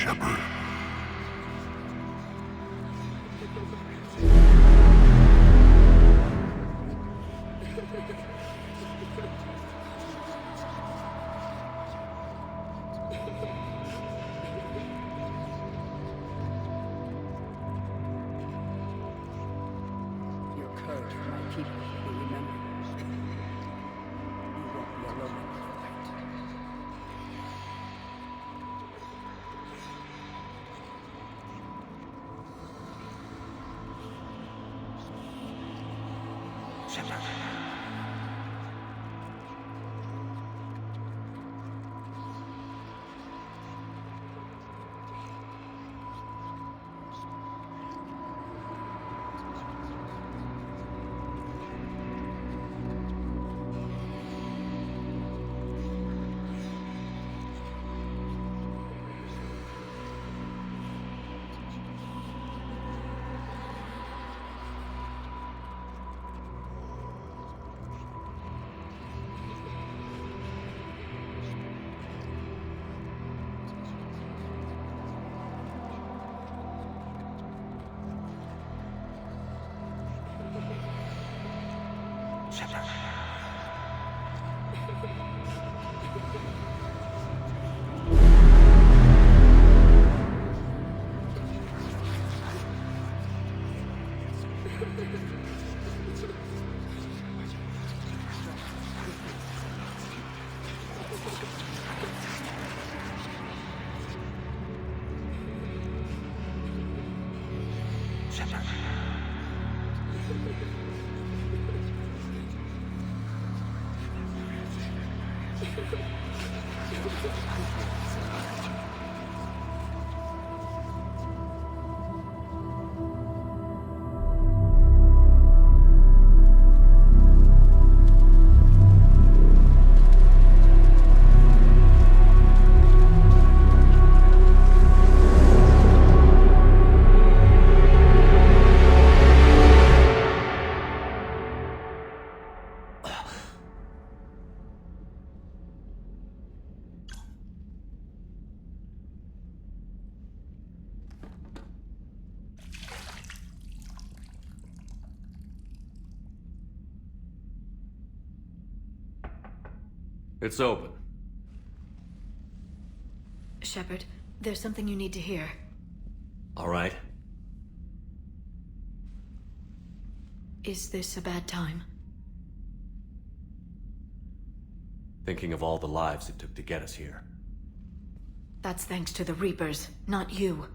Shepard. Your courage for my people will be remembered. You won't be alone in the fight. Shepard. Shepard. Shepard. It's open. Shepard, there's something you need to hear. All right. Is this a bad time? Thinking of all the lives it took to get us here. That's thanks to the Reapers, not you.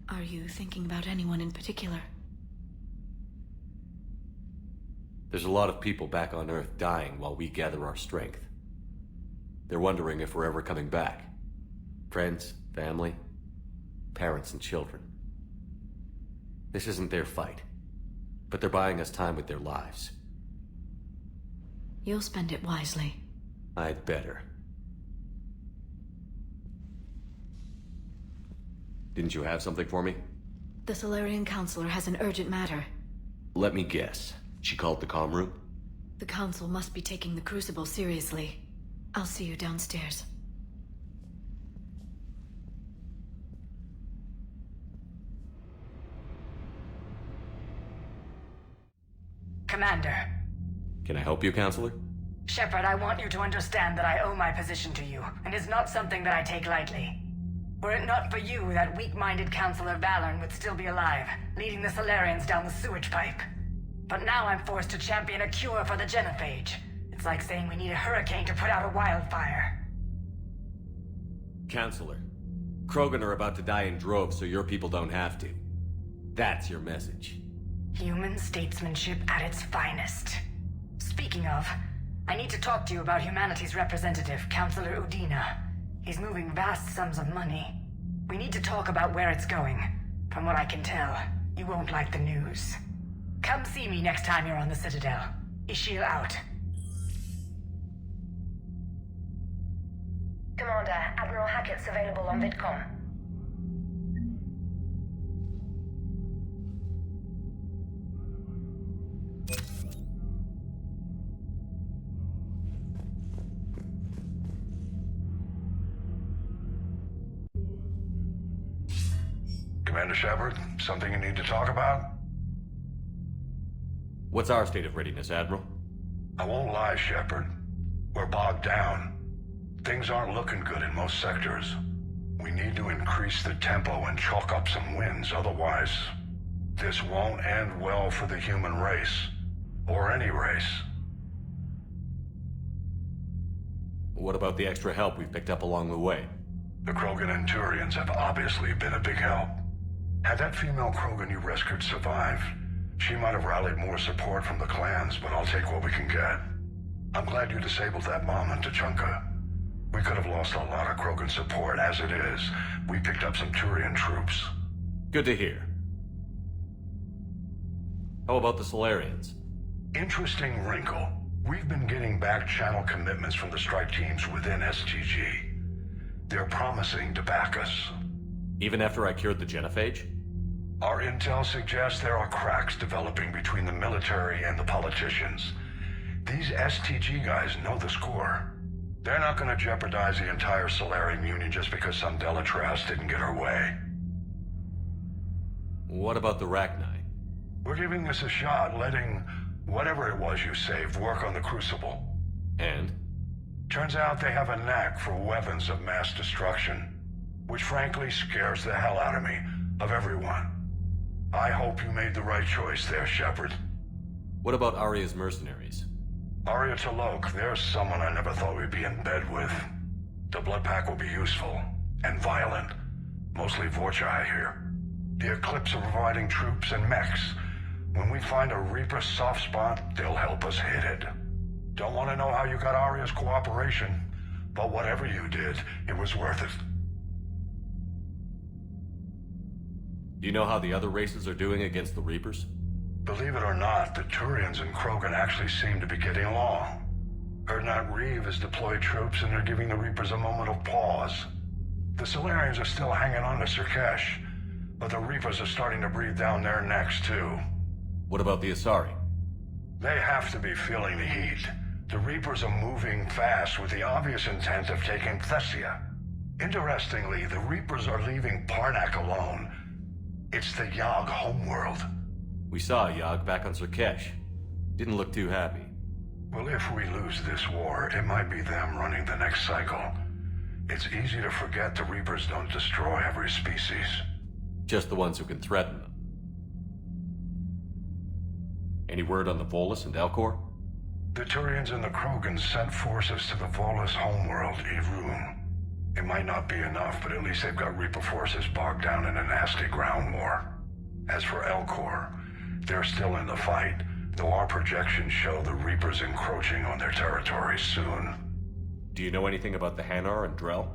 Are you thinking about anyone in particular? There's a lot of people back on Earth dying while we gather our strength. They're wondering if we're ever coming back. Friends, family, parents and children. This isn't their fight, but they're buying us time with their lives. You'll spend it wisely. I'd better. Didn't you have something for me? The Salarian Counselor has an urgent matter. Let me guess. She called the comm room? The Council must be taking the Crucible seriously. I'll see you downstairs. Commander. Can I help you, Counselor? Shepard, I want you to understand that I owe my position to you, and it's not something that I take lightly. Were it not for you, that weak-minded Counselor Valorn would still be alive, leading the Salarians down the sewage pipe. But now I'm forced to champion a cure for the genophage. It's like saying we need a hurricane to put out a wildfire. Counselor, Krogan are about to die in droves so your people don't have to. That's your message. Human statesmanship at its finest. Speaking of, I need to talk to you about humanity's representative, Counselor Udina. He's moving vast sums of money. We need to talk about where it's going. From what I can tell, you won't like the news. Come see me next time you're on the Citadel. Ishil out. Commander, Admiral Hackett's available on VidCom. Commander Shepard, something you need to talk about? What's our state of readiness, Admiral? I won't lie, Shepard. We're bogged down. Things aren't looking good in most sectors. We need to increase the tempo and chalk up some wins, otherwise this won't end well for the human race. Or any race. What about the extra help we've picked up along the way? The Krogan and Turians have obviously been a big help. Had that female Krogan you rescued survived, she might have rallied more support from the clans, but I'll take what we can get. I'm glad you disabled that bomb in Tuchanka. We could have lost a lot of Krogan support. As it is, we picked up some Turian troops. Good to hear. How about the Solarians? Interesting wrinkle. We've been getting back-channel commitments from the strike teams within STG. They're promising to back us. Even after I cured the genophage? Our intel suggests there are cracks developing between the military and the politicians. These STG guys know the score. They're not going to jeopardize the entire Solarian Union just because some Delatras didn't get her way. What about the Rachni? We're giving this a shot, letting whatever it was you saved work on the Crucible. And? Turns out they have a knack for weapons of mass destruction, which frankly scares the hell out of me, of everyone. I hope you made the right choice there, Shepard. What about Arya's mercenaries? Arya T'Lok, there's someone I never thought we'd be in bed with. The Blood Pack will be useful, and violent. Mostly Vorcha, I hear. The Eclipse are providing troops and mechs. When we find a Reaper soft spot, they'll help us hit it. Don't want to know how you got Arya's cooperation, but whatever you did, it was worth it. Do you know how the other races are doing against the Reapers? Believe it or not, the Turians and Krogan actually seem to be getting along. Erdnot Reeve has deployed troops and they're giving the Reapers a moment of pause. The Solarians are still hanging on to Surkesh, but the Reapers are starting to breathe down their necks too. What about the Asari? They have to be feeling the heat. The Reapers are moving fast with the obvious intent of taking Thessia. Interestingly, the Reapers are leaving Parnak alone. It's the Yogg homeworld. We saw Yogg back on Surkesh. Didn't look too happy. Well, if we lose this war, it might be them running the next cycle. It's easy to forget the Reapers don't destroy every species. Just the ones who can threaten them. Any word on the Volus and Elcor? The Turians and the Krogans sent forces to the Volus homeworld, Irun. It might not be enough, but at least they've got Reaper forces bogged down in a nasty ground war. As for Elcor, they're still in the fight, though our projections show the Reapers encroaching on their territory soon. Do you know anything about the Hanar and Drell?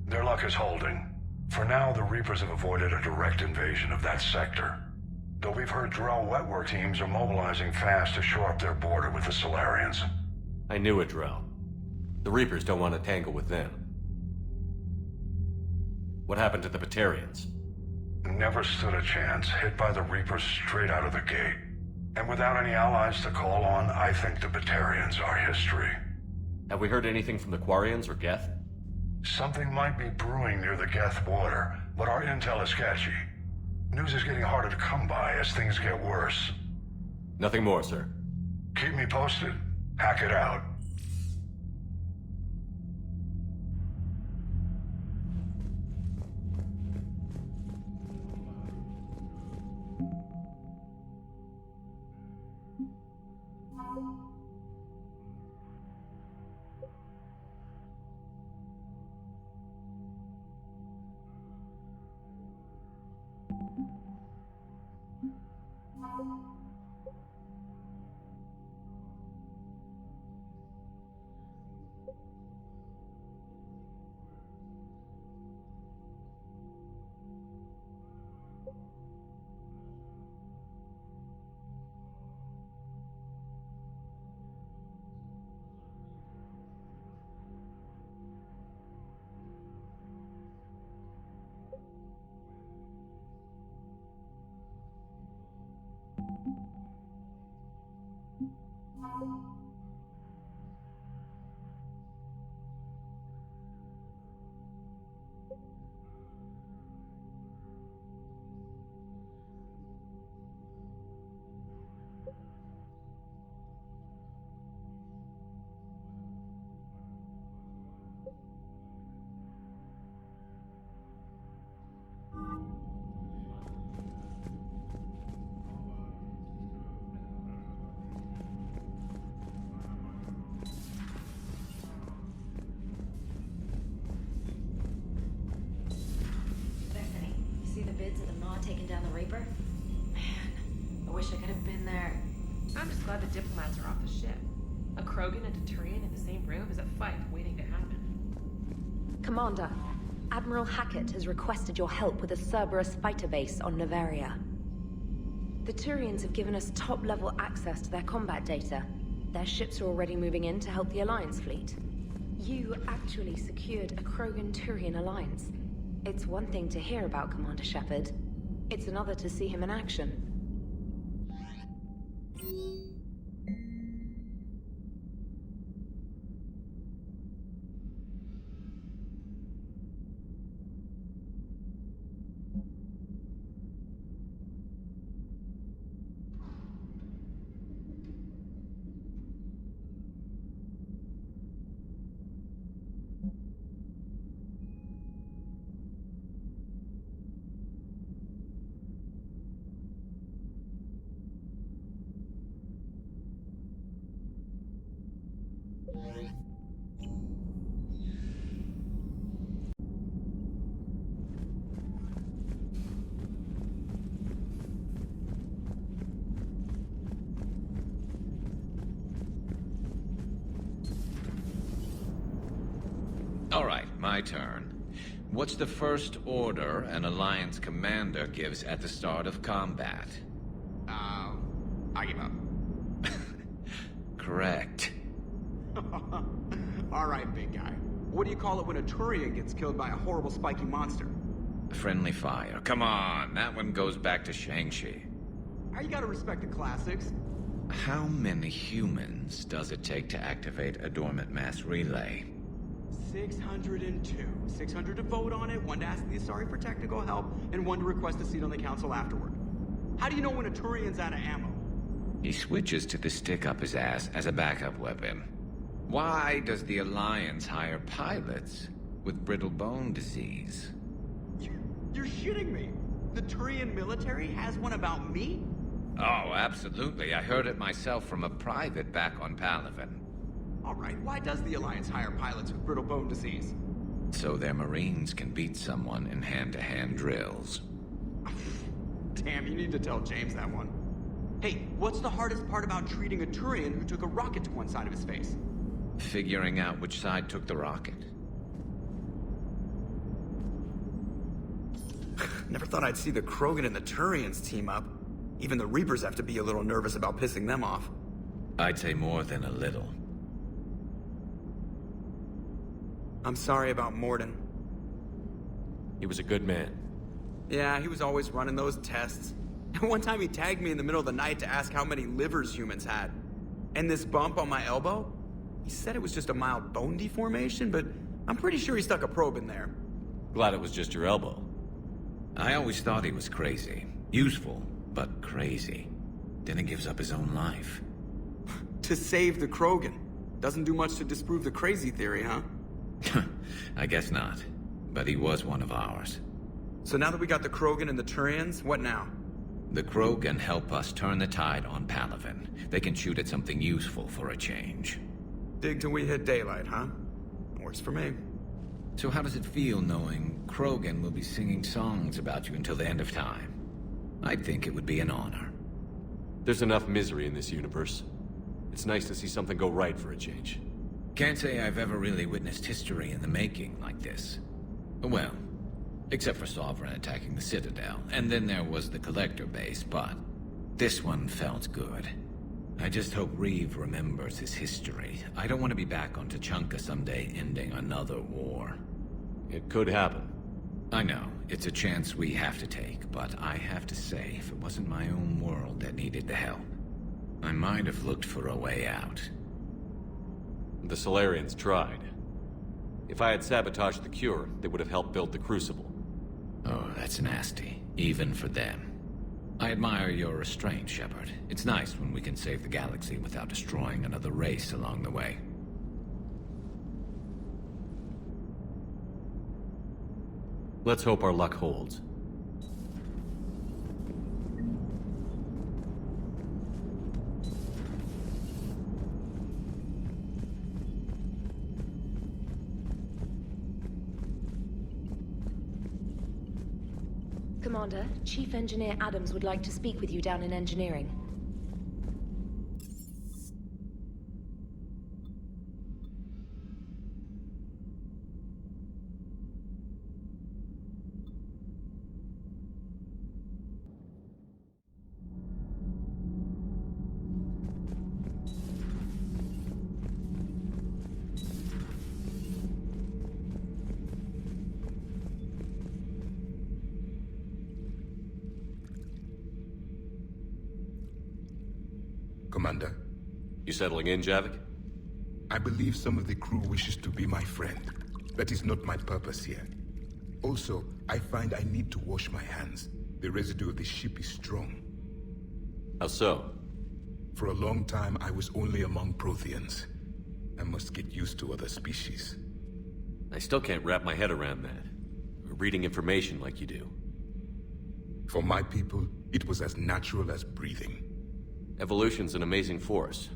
Their luck is holding. For now, the Reapers have avoided a direct invasion of that sector. Though we've heard Drell wetwork teams are mobilizing fast to shore up their border with the Solarians. I knew it, Drell. The Reapers don't want to tangle with them. What happened to the Batarians? Never stood a chance, hit by the Reapers straight out of the gate. And without any allies to call on, I think the Batarians are history. Have we heard anything from the Quarians or Geth? Something might be brewing near the Geth border, but our intel is sketchy. News is getting harder to come by as things get worse. Nothing more, sir. Keep me posted. Hack it out. just glad the diplomats are off the ship. A Krogan and a Turian in the same room is a fight waiting to happen. Commander, Admiral Hackett has requested your help with a Cerberus fighter base on Noveria. The Turians have given us top-level access to their combat data. Their ships are already moving in to help the Alliance fleet. You actually secured a Krogan-Turian alliance. It's one thing to hear about Commander Shepard. It's another to see him in action. All right, my turn. What's the first order an Alliance commander gives at the start of combat? I give up. Correct. All right, big guy. What do you call it when a Turian gets killed by a horrible spiky monster? Friendly fire. Come on, that one goes back to Shang-Chi. You gotta respect the classics. How many humans does it take to activate a dormant mass relay? 602. 600 to vote on it, 1 to ask the Asari for technical help, and 1 to request a seat on the council afterward. How do you know when a Turian's out of ammo? He switches to the stick up his ass as a backup weapon. Why does the Alliance hire pilots with brittle bone disease? You're shitting me. The Turian military has one about me? Oh, absolutely. I heard it myself from a private back on Palaven. All right, why does the Alliance hire pilots with brittle bone disease? So their Marines can beat someone in hand-to-hand drills. Damn, you need to tell James that one. Hey, what's the hardest part about treating a Turian who took a rocket to one side of his face? Figuring out which side took the rocket. Never thought I'd see the Krogan and the Turians team up. Even the Reapers have to be a little nervous about pissing them off. I'd say more than a little. I'm sorry about Morden. He was a good man. Yeah, he was always running those tests. One time he tagged me in the middle of the night to ask how many livers humans had. And this bump on my elbow? He said it was just a mild bone deformation, but I'm pretty sure he stuck a probe in there. Glad it was just your elbow. I always thought he was crazy. Useful, but crazy. Then he gives up his own life. To save the Krogan. Doesn't do much to disprove the crazy theory, huh? I guess not. But he was one of ours. So now that we got the Krogan and the Turians, what now? The Krogan help us turn the tide on Palaven. They can shoot at something useful for a change. Dig till we hit daylight, huh? Works for me. So how does it feel knowing Krogan will be singing songs about you until the end of time? I think it would be an honor. There's enough misery in this universe. It's nice to see something go right for a change. Can't say I've ever really witnessed history in the making like this. Well, except for Sovereign attacking the Citadel, and then there was the Collector base, but this one felt good. I just hope Reeve remembers his history. I don't want to be back on Tuchanka someday ending another war. It could happen. I know, it's a chance we have to take, but I have to say, if it wasn't my own world that needed the help, I might have looked for a way out. The Solarians tried. If I had sabotaged the cure, they would have helped build the Crucible. Oh, that's nasty, even for them. I admire your restraint, Shepard. It's nice when we can save the galaxy without destroying another race along the way. Let's hope our luck holds. Commander, Chief Engineer Adams would like to speak with you down in engineering. Commander. You settling in, Javik? I believe some of the crew wishes to be my friend. That is not my purpose here. Also, I find I need to wash my hands. The residue of the ship is strong. How so? For a long time, I was only among Protheans. I must get used to other species. I still can't wrap my head around that. Reading information like you do. For my people, it was as natural as breathing. Evolution's an amazing force.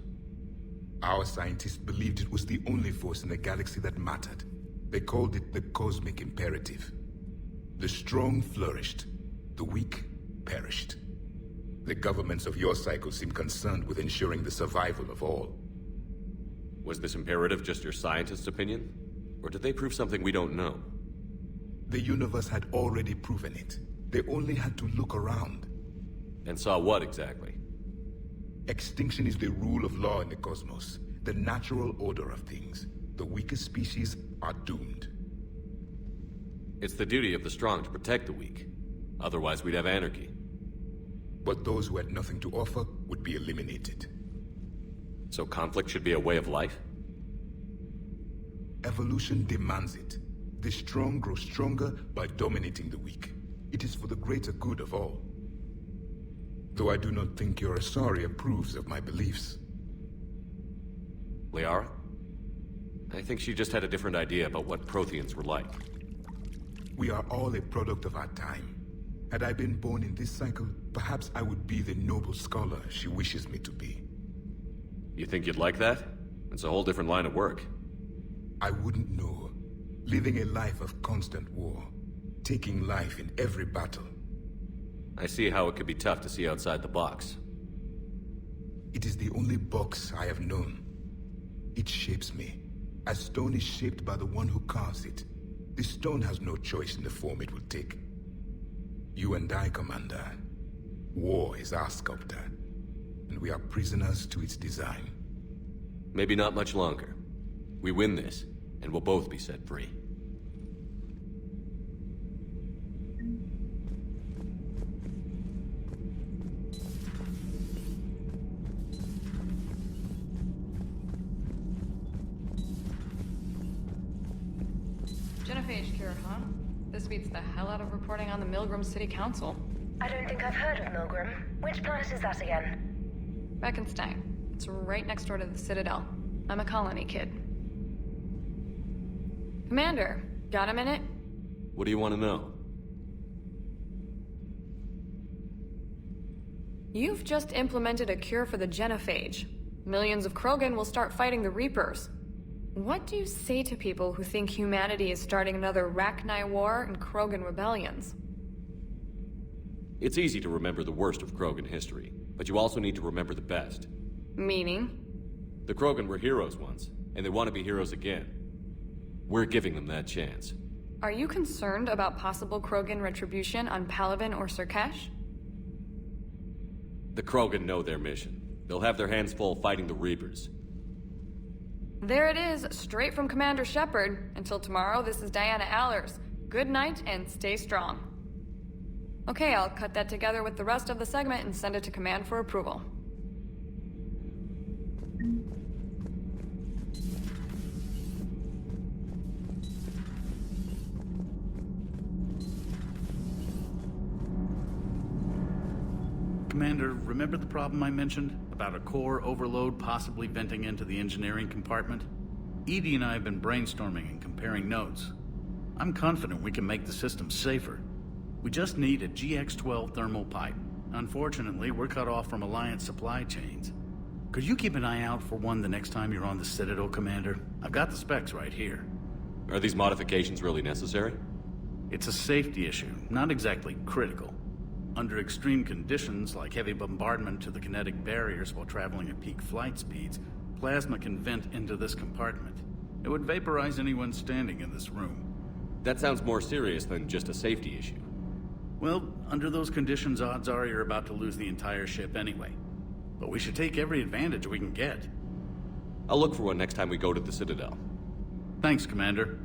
Our scientists believed it was the only force in the galaxy that mattered. They called it the cosmic imperative. The strong flourished, the weak perished. The governments of your cycle seem concerned with ensuring the survival of all. Was this imperative just your scientist's opinion? Or did they prove something we don't know? The universe had already proven it. They only had to look around. And saw what exactly? Extinction is the rule of law in the cosmos, the natural order of things. The weakest species are doomed. It's the duty of the strong to protect the weak. Otherwise, we'd have anarchy. But those who had nothing to offer would be eliminated. So conflict should be a way of life? Evolution demands it. The strong grow stronger by dominating the weak. It is for the greater good of all. Though I do not think your Asari approves of my beliefs. Liara? I think she just had a different idea about what Protheans were like. We are all a product of our time. Had I been born in this cycle, perhaps I would be the noble scholar she wishes me to be. You think you'd like that? It's a whole different line of work. I wouldn't know. Living a life of constant war. Taking life in every battle. I see how it could be tough to see outside the box. It is the only box I have known. It shapes me, as stone is shaped by the one who carves it. The stone has no choice in the form it will take. You and I, Commander. War is our sculptor, and we are prisoners to its design. Maybe not much longer. We win this, and we'll both be set free. Genophage cure, huh? This beats the hell out of reporting on the Milgram City Council. I don't think I've heard of Milgram. Which planet is that again? Beckenstein. It's right next door to the Citadel. I'm a colony kid. Commander, got a minute? What do you want to know? You've just implemented a cure for the genophage. Millions of Krogan will start fighting the Reapers. What do you say to people who think humanity is starting another Rachni War and Krogan rebellions? It's easy to remember the worst of Krogan history, but you also need to remember the best. Meaning? The Krogan were heroes once, and they want to be heroes again. We're giving them that chance. Are you concerned about possible Krogan retribution on Palaven or Surkesh? The Krogan know their mission. They'll have their hands full fighting the Reapers. There it is, straight from Commander Shepard. Until tomorrow, this is Diana Allers. Good night and stay strong. Okay, I'll cut that together with the rest of the segment and send it to Command for approval. Commander, remember the problem I mentioned? About a core overload possibly venting into the engineering compartment? Edie and I have been brainstorming and comparing notes. I'm confident we can make the system safer. We just need a GX-12 thermal pipe. Unfortunately, we're cut off from Alliance supply chains. Could you keep an eye out for one the next time you're on the Citadel, Commander? I've got the specs right here. Are these modifications really necessary? It's a safety issue, not exactly critical. Under extreme conditions, like heavy bombardment to the kinetic barriers while traveling at peak flight speeds, plasma can vent into this compartment. It would vaporize anyone standing in this room. That sounds more serious than just a safety issue. Well, under those conditions, odds are you're about to lose the entire ship anyway. But we should take every advantage we can get. I'll look for one next time we go to the Citadel. Thanks, Commander.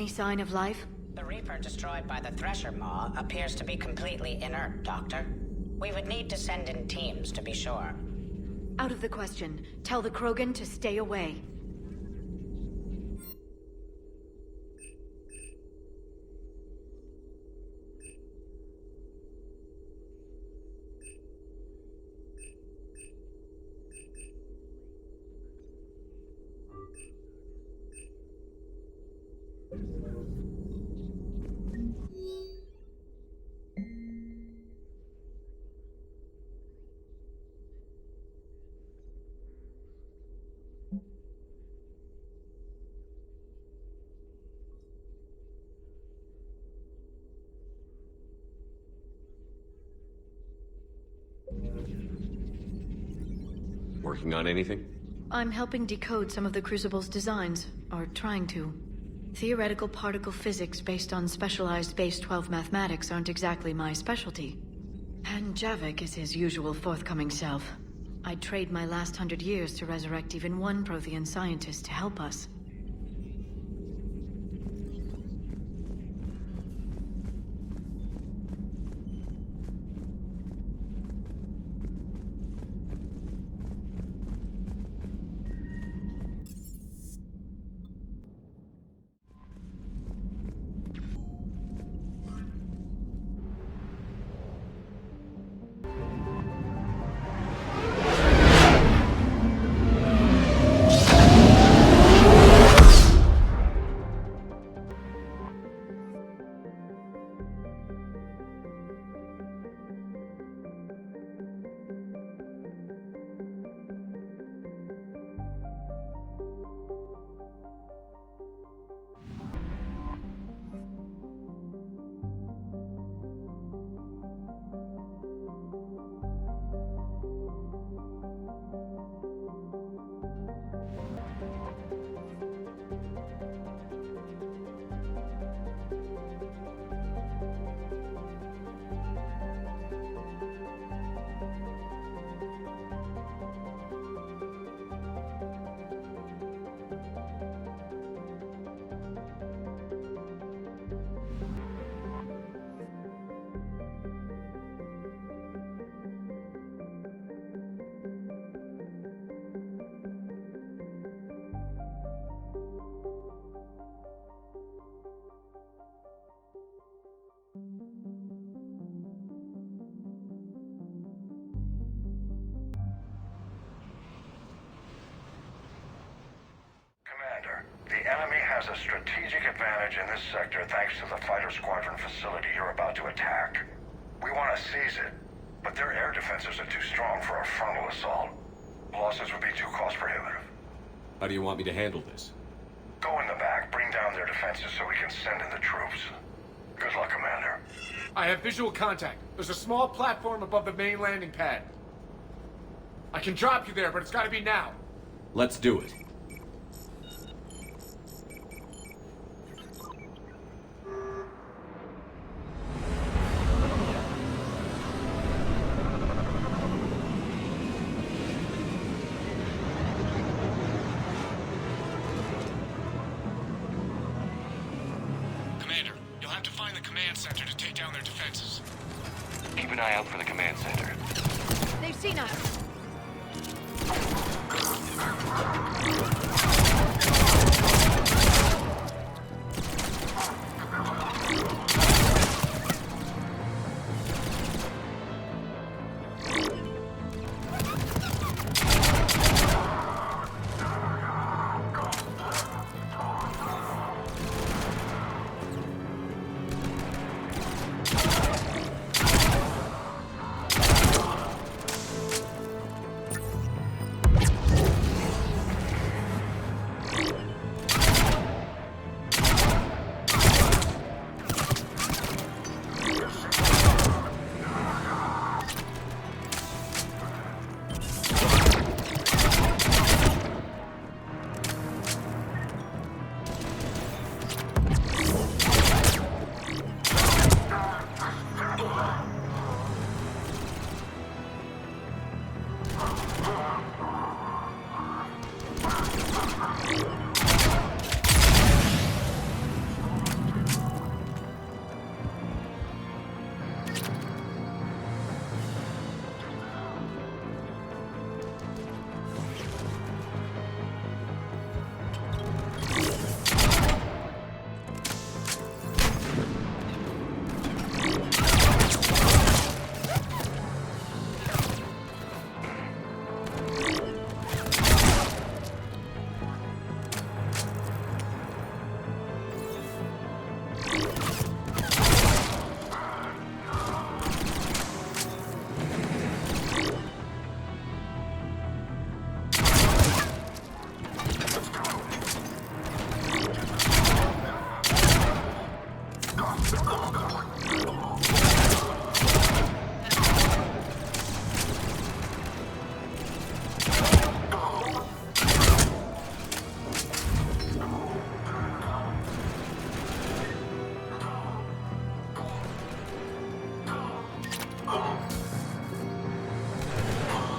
Any sign of life? The Reaper destroyed by the Thresher Maw appears to be completely inert, Doctor. We would need to send in teams to be sure. Out of the question. Tell the Krogan to stay away. Working on anything? I'm helping decode some of the Crucible's designs, or trying to. Theoretical particle physics based on specialized base 12 mathematics aren't exactly my specialty. And Javik is his usual forthcoming self. I'd trade my last 100 years to resurrect even one Prothean scientist to help us. has a strategic advantage in this sector thanks to the fighter squadron facility you're about to attack. We want to seize it, but their air defenses are too strong for a frontal assault. Losses would be too cost prohibitive. How do you want me to handle this? Go in the back, bring down their defenses so we can send in the troops. Good luck, Commander. I have visual contact. There's a small platform above the main landing pad. I can drop you there, but it's gotta be now. Let's do it. Commander, you'll have to find the command center to take down their defenses. Keep an eye out for the command center. They've seen us.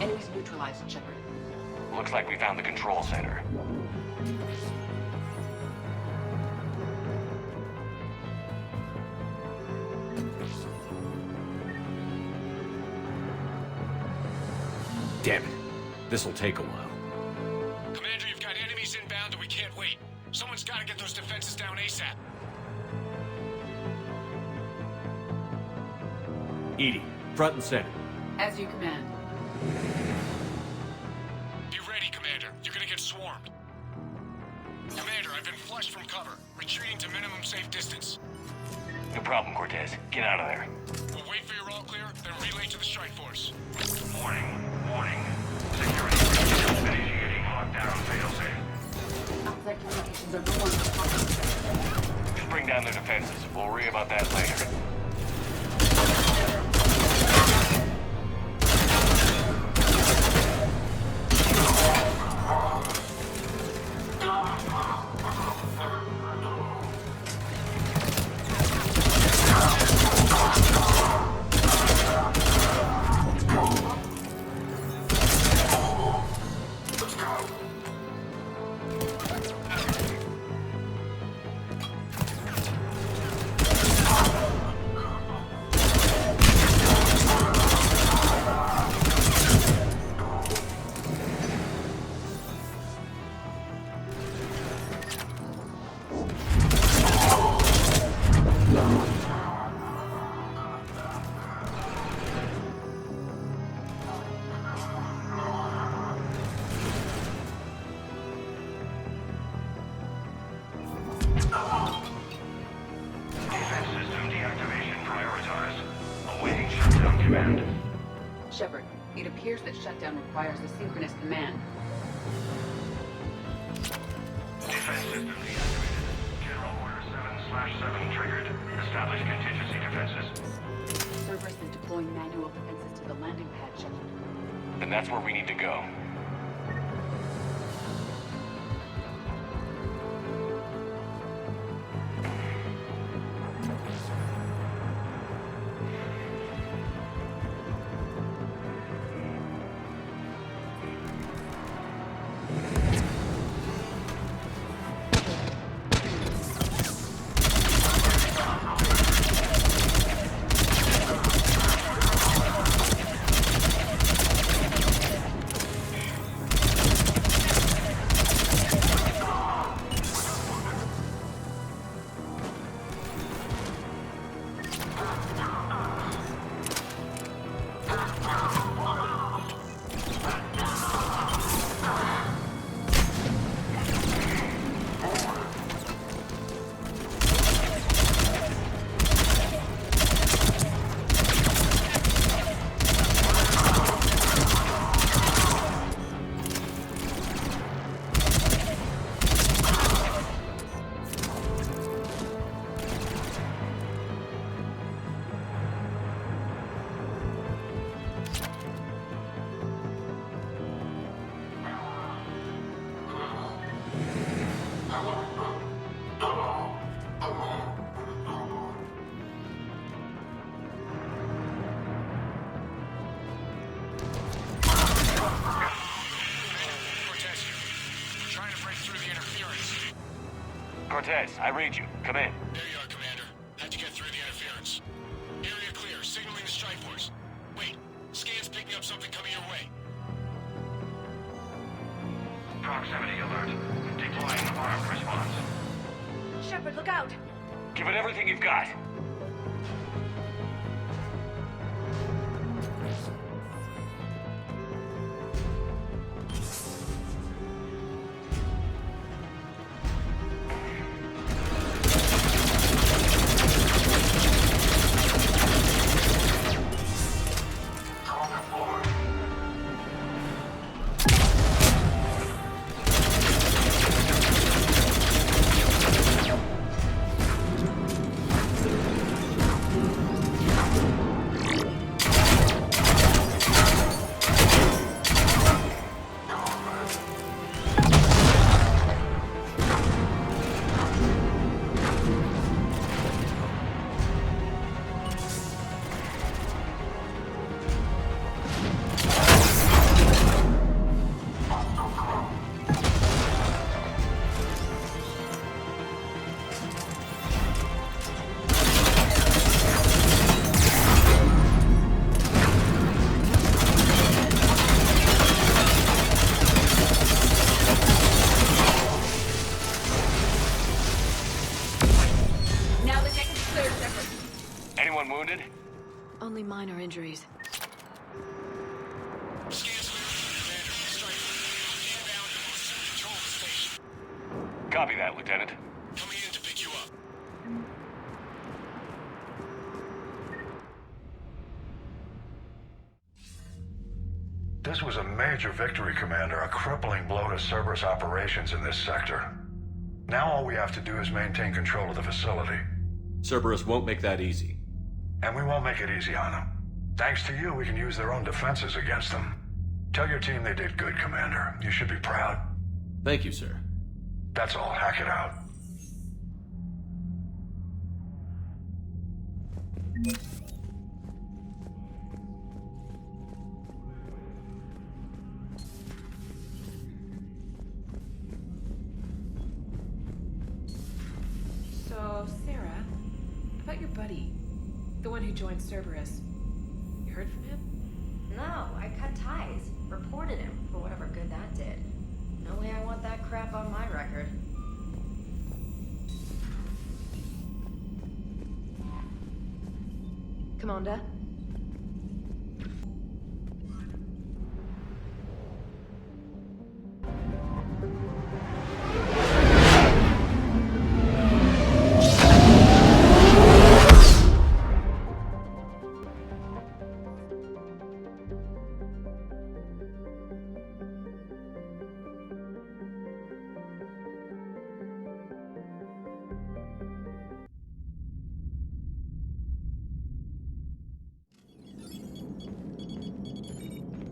Enemies neutralized, Shepard. Looks like we found the control center. Damn it. This'll take a while. Commander, you've got enemies inbound and we can't wait. Someone's gotta get those defenses down ASAP. EDI, front and center. As you command. Be ready, Commander. You're gonna get swarmed. Commander, I've been flushed from cover. Retreating to minimum safe distance. No problem, Cortez. Get out of there. We'll wait for your all clear, then relay to the strike force. Warning. Security breach initiating lockdown failsafe. Outside communications are no longer possible. Just bring down their defenses. We'll worry about that later. Shepard, it appears that shutdown requires a synchronous command. Defense system deactivated. General Order 7/7 triggered. Establish contingency defenses. Cerberus is deploying manual defenses to the landing pad, Shepard. Then that's where we need to go. Cortez, I read you. Come in. There you are, Commander. Had to get through the interference. Area clear, signaling the strike force. Wait, scan's picking up something coming your way. Proximity alert. Deploying armed response. Shepard, look out! Give it everything you've got. Copy that, Lieutenant. Coming in to pick you up. This was a major victory, Commander. A crippling blow to Cerberus operations in this sector. Now all we have to do is maintain control of the facility. Cerberus won't make that easy. And we won't make it easy on them. Thanks to you, we can use their own defenses against them. Tell your team they did good, Commander. You should be proud. Thank you, sir. That's all. Hack it out. So, Sarah, about your buddy, the one who joined Cerberus. You heard from him? No, I cut ties. Reported him for whatever good that did. No way I want that crap on my record. Commander?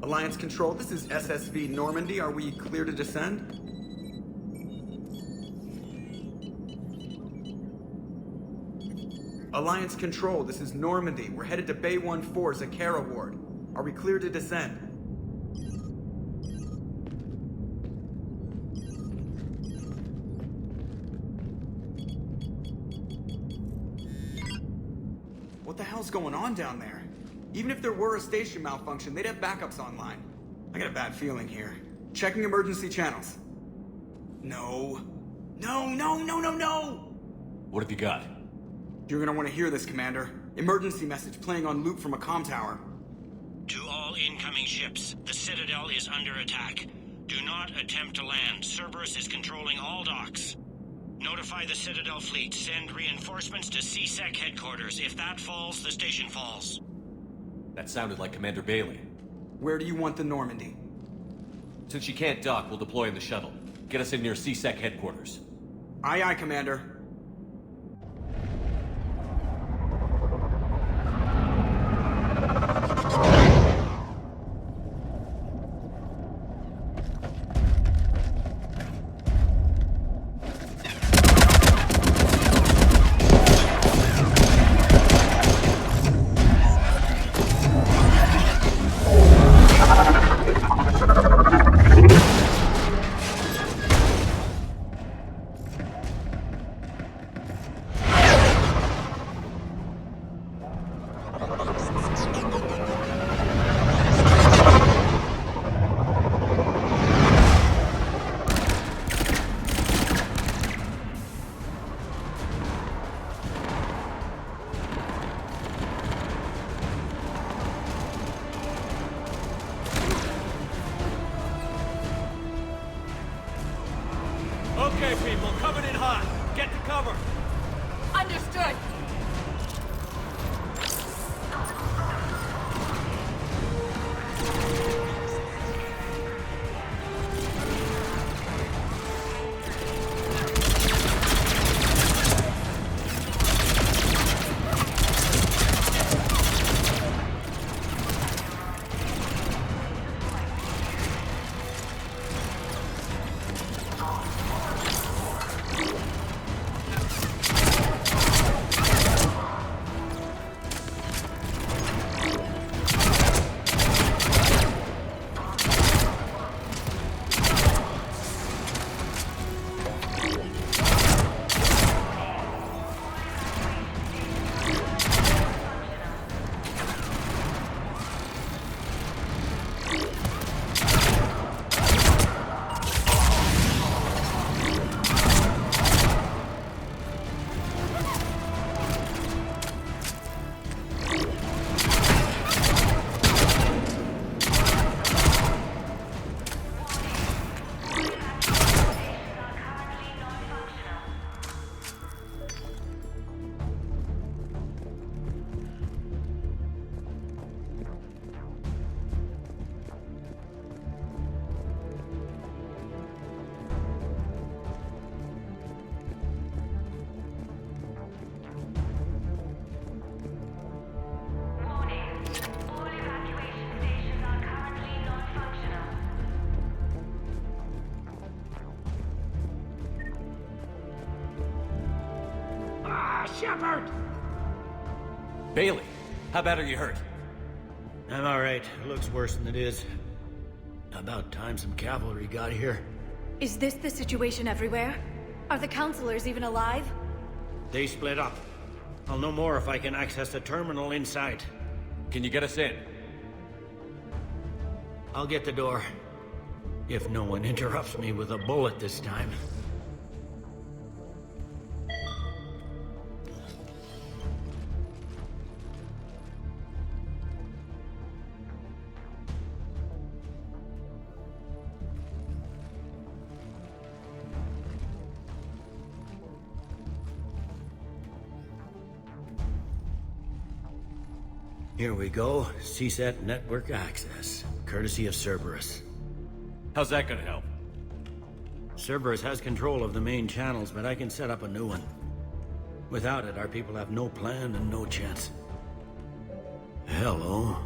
Alliance Control, this is SSV Normandy. Are we clear to descend? Alliance Control, this is Normandy. We're headed to Bay 1-4, Zakara Ward. Are we clear to descend? What the hell's going on down there? Even if there were a station malfunction, they'd have backups online. I got a bad feeling here. Checking emergency channels. No. No, no, no, no, no! What have you got? You're gonna want to hear this, Commander. Emergency message playing on loop from a comm tower. To all incoming ships, the Citadel is under attack. Do not attempt to land. Cerberus is controlling all docks. Notify the Citadel fleet. Send reinforcements to CSEC headquarters. If that falls, the station falls. That sounded like Commander Bailey. Where do you want the Normandy? Since she can't dock, we'll deploy in the shuttle. Get us in near CSEC headquarters. Aye, aye, Commander. Shepard! Bailey, how bad are you hurt? I'm alright. It looks worse than it is. About time some cavalry got here. Is this the situation everywhere? Are the counselors even alive? They split up. I'll know more if I can access the terminal inside. Can you get us in? I'll get the door. If no one interrupts me with a bullet this time. Here we go. CSAT network access, courtesy of Cerberus. How's that gonna help? Cerberus has control of the main channels, but I can set up a new one. Without it, our people have no plan and no chance. Hello.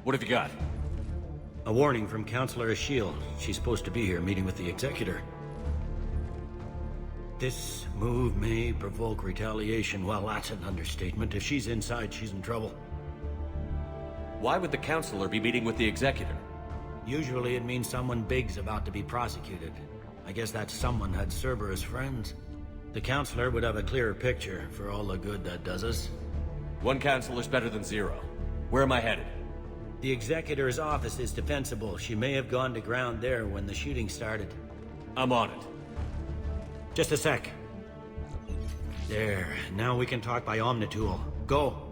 What have you got? A warning from Counselor Ashley. She's supposed to be here meeting with the Executor. This move may provoke retaliation. Well, that's an understatement. If she's inside, she's in trouble. Why would the Counselor be meeting with the Executor? Usually it means someone big's about to be prosecuted. I guess that someone had Cerberus friends. The Counselor would have a clearer picture for all the good that does us. One Counselor's better than zero. Where am I headed? The Executor's office is defensible. She may have gone to ground there when the shooting started. I'm on it. Just a sec. There. Now we can talk by Omnitool. Go.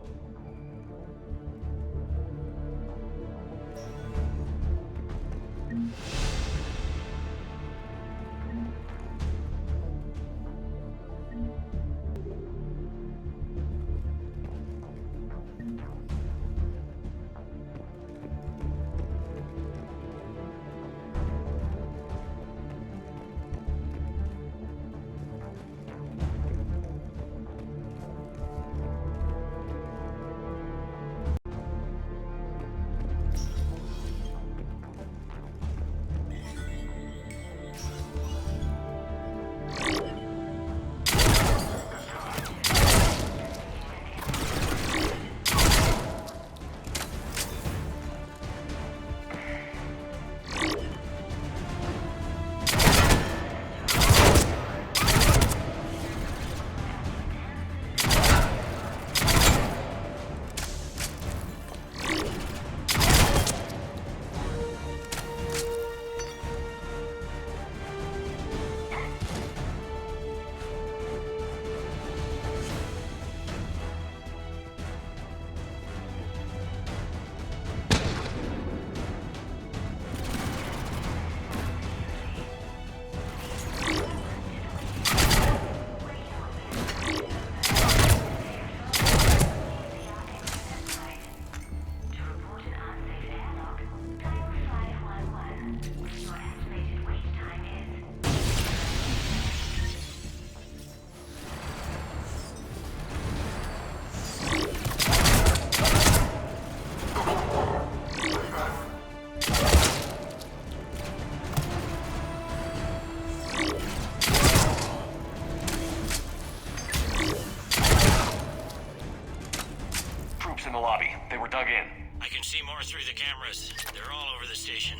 In the lobby. They were dug in. I can see more through the cameras. They're all over the station.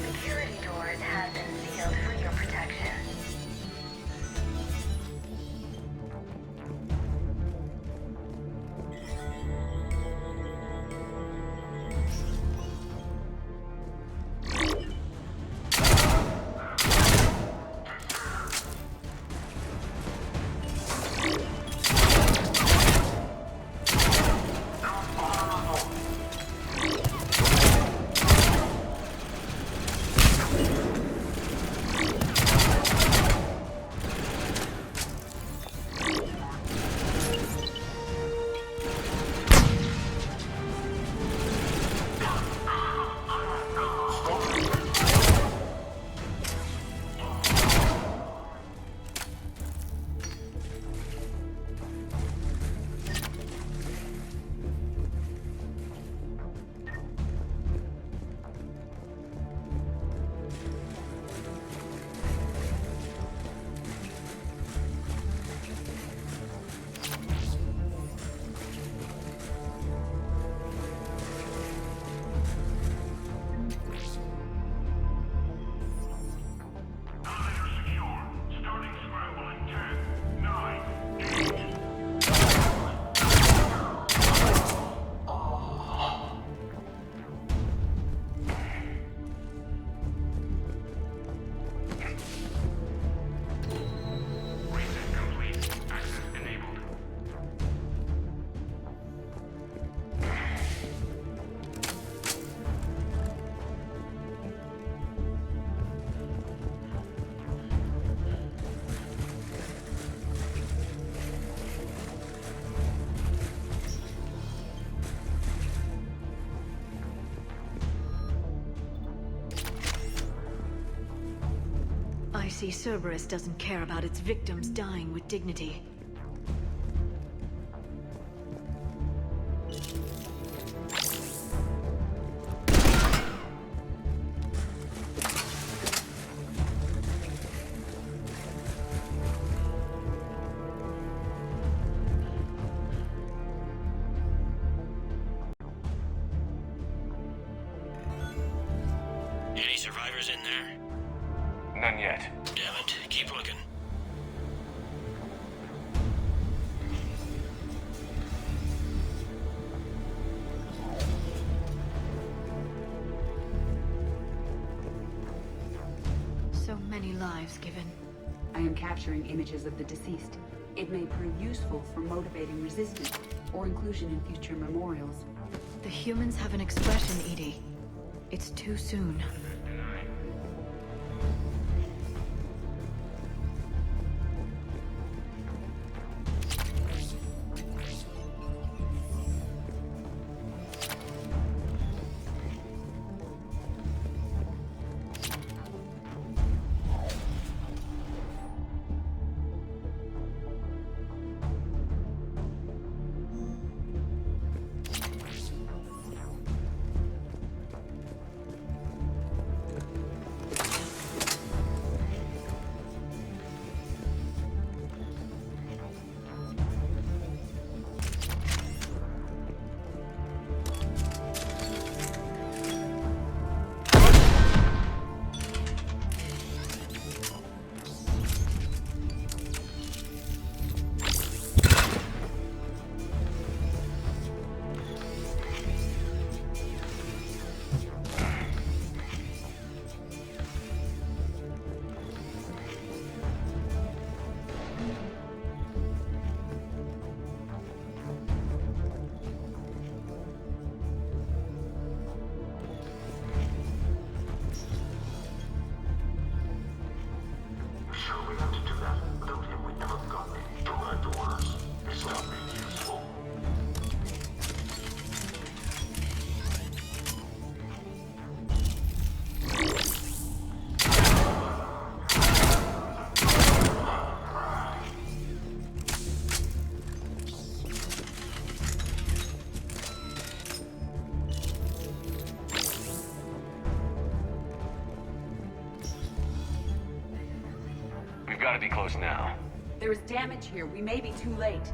Security doors have been sealed for your protection. see Cerberus doesn't care about its victims dying with dignity. Any survivors in there? None yet. Damn it. Keep looking. So many lives given. I am capturing images of the deceased. It may prove useful for motivating resistance or inclusion in future memorials. The humans have an expression, Edie. It's too soon. We've got to be close now. There is damage here. We may be too late.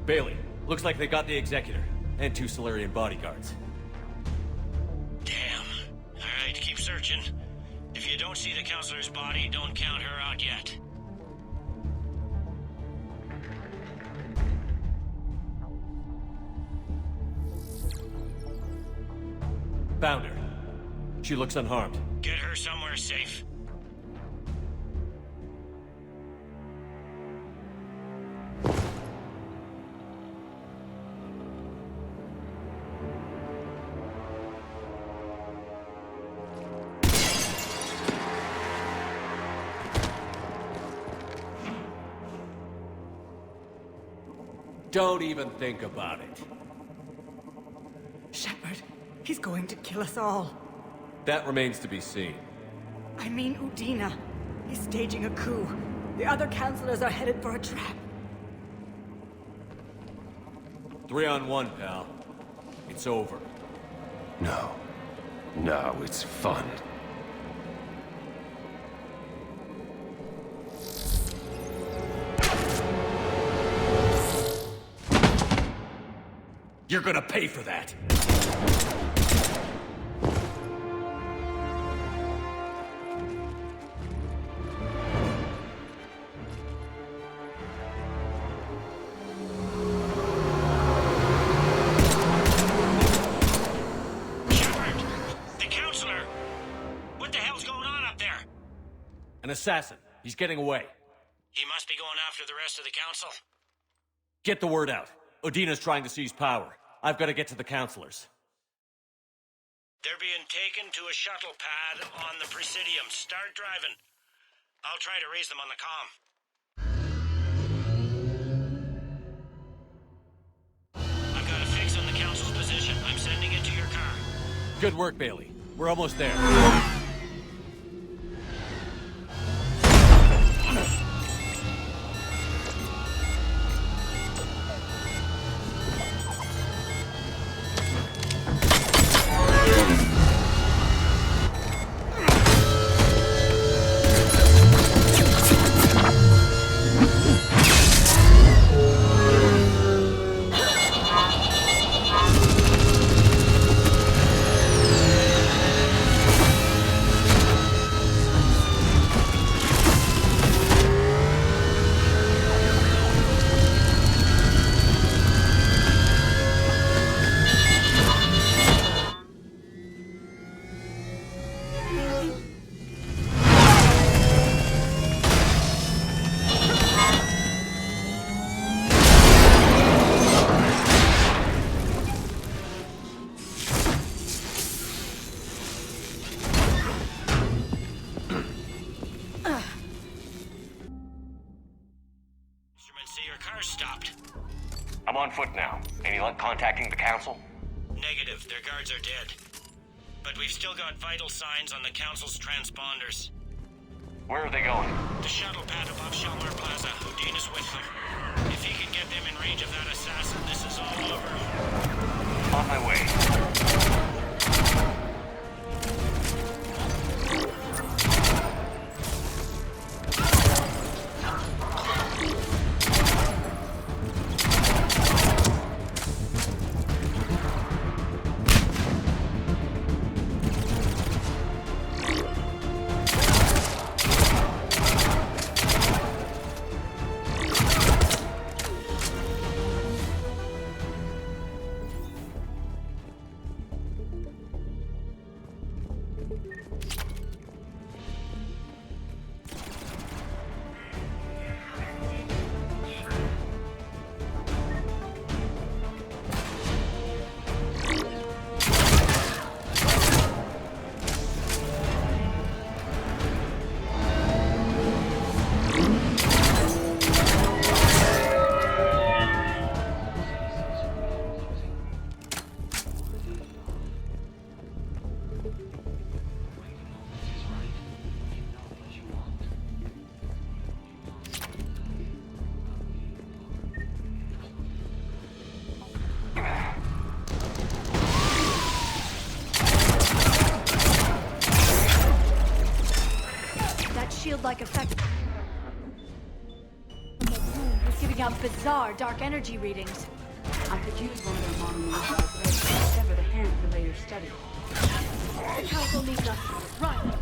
Bailey, looks like they got the Executor, and 2 Salarian bodyguards. Damn. Alright, keep searching. If you don't see the Counselor's body, don't count her out yet. Found her. She looks unharmed. Get her somewhere safe. Don't even think about it. Shepard, he's going to kill us all. That remains to be seen. I mean Udina. He's staging a coup. The other counselors are headed for a trap. 3-on-1, pal. It's over. No. No, it's fun. You're gonna pay for that. Shepard! The counselor! What the hell's going on up there? An assassin. He's getting away. He must be going after the rest of the council. Get the word out. Udina's trying to seize power. I've got to get to the counselors. They're being taken to a shuttle pad on the Presidium. Start driving. I'll try to raise them on the comm. I've got a fix on the council's position. I'm sending it to your car. Good work, Bailey. We're almost there. I'm on foot now. Any luck contacting the council? Negative. Their guards are dead. But we've still got vital signs on the council's transponders. Where are they going? The shuttle pad above Shelmar Plaza. Udina's with them. If he can get them in range of that assassin, this is all over. On my way. Shield-like effect. It's giving out bizarre dark energy readings. I could use one of their monomorphic threads to sever the hand for later study. The council needs us. Run!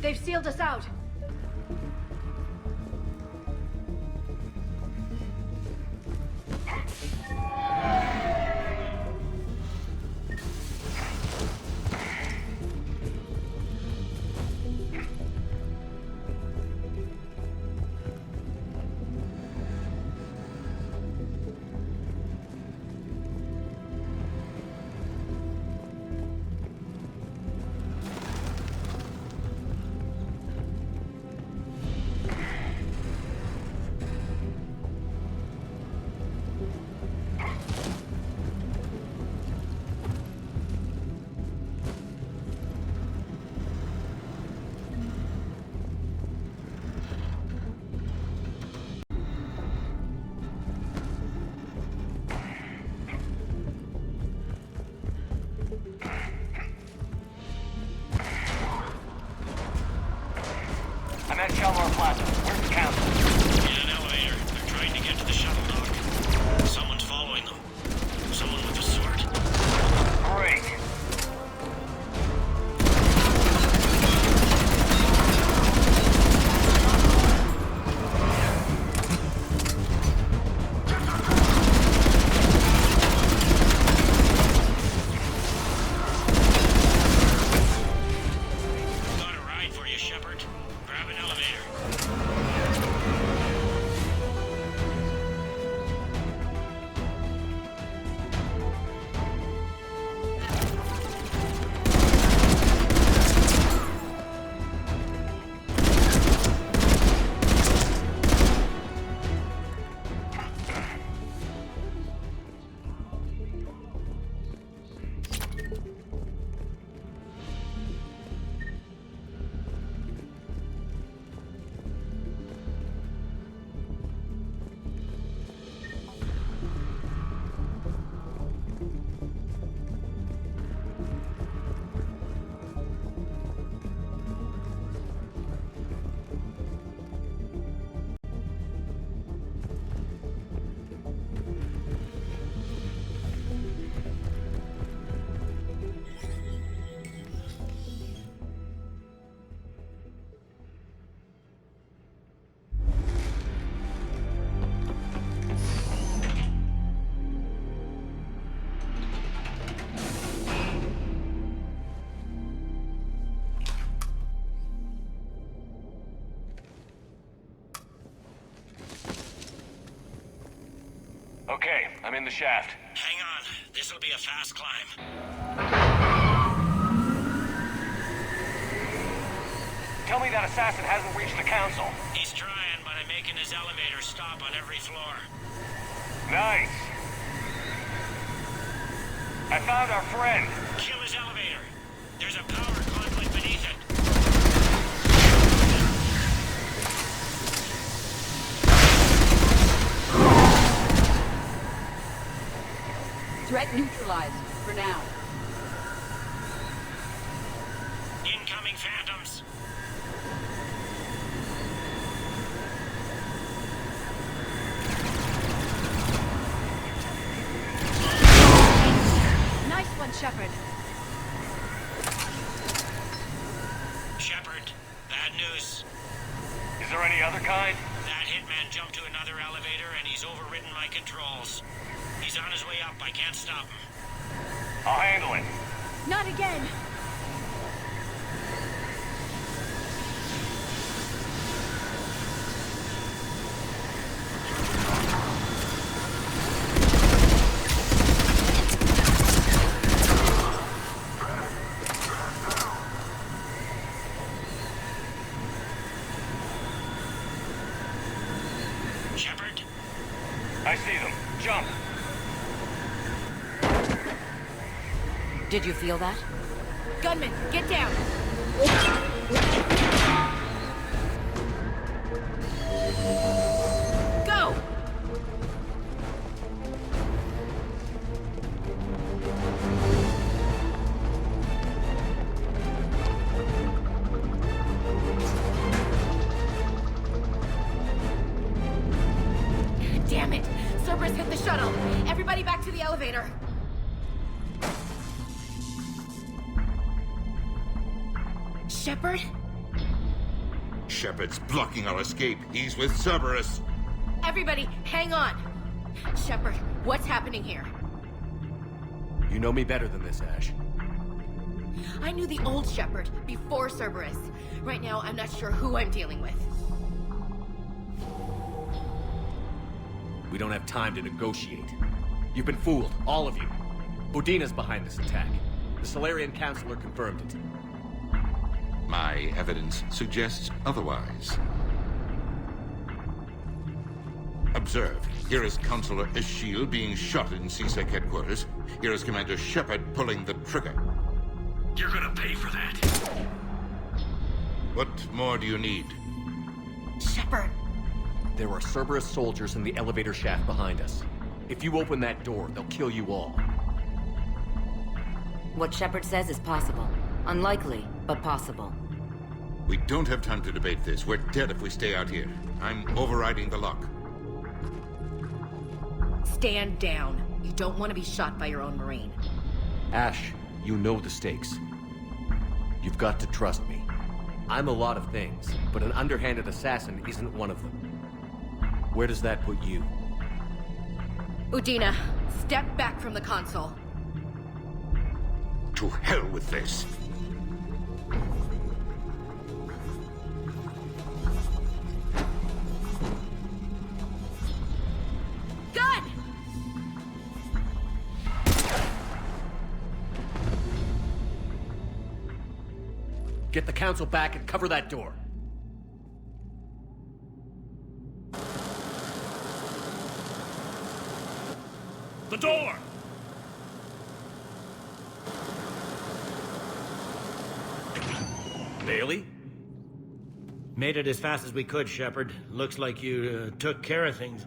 They've sealed us out. I'm at Shelmar Plaza. Where's the council? In an elevator. They're trying to get to the shuttle dock. Someone's following them. Someone with a sword. Great. Got a ride for you, Shepard. Grab an elevator. Okay, I'm in the shaft. Hang on. This'll be a fast climb. Tell me that assassin hasn't reached the council. He's trying, but I'm making his elevator stop on every floor. Nice. I found our friend. Kill his elevator. There's a power conduit beneath it. Threat neutralized, for now. Incoming phantoms. Nice one, Shepard. Shepard, bad news. Is there any other kind? That hitman jumped to another elevator and he's overridden my controls. He's on his way up. I can't stop him. I'll handle it. Not again. Shepard? I see them. Jump. Did you feel that? Gunman, get down! Go! Damn it! Cerberus hit the shuttle! Everybody back to the elevator! Shepard? Shepard's blocking our escape. He's with Cerberus. Everybody, hang on! Shepard, what's happening here? You know me better than this, Ash. I knew the old Shepard before Cerberus. Right now, I'm not sure who I'm dealing with. We don't have time to negotiate. You've been fooled, all of you. Udina's behind this attack. The Salarian Councilor confirmed it. My evidence suggests otherwise. Observe. Here is Councilor Ashley being shot in CSEC headquarters. Here is Commander Shepard pulling the trigger. You're gonna pay for that. What more do you need? Shepard! There are Cerberus soldiers in the elevator shaft behind us. If you open that door, they'll kill you all. What Shepard says is possible. Unlikely, but possible. We don't have time to debate this. We're dead if we stay out here. I'm overriding the lock. Stand down. You don't want to be shot by your own Marine. Ash, you know the stakes. You've got to trust me. I'm a lot of things, but an underhanded assassin isn't one of them. Where does that put you? Udina, step back from the console. To hell with this. Gun! Get the council back and cover that door. The door! Bailey? Made it as fast as we could, Shepard. Looks like you took care of things.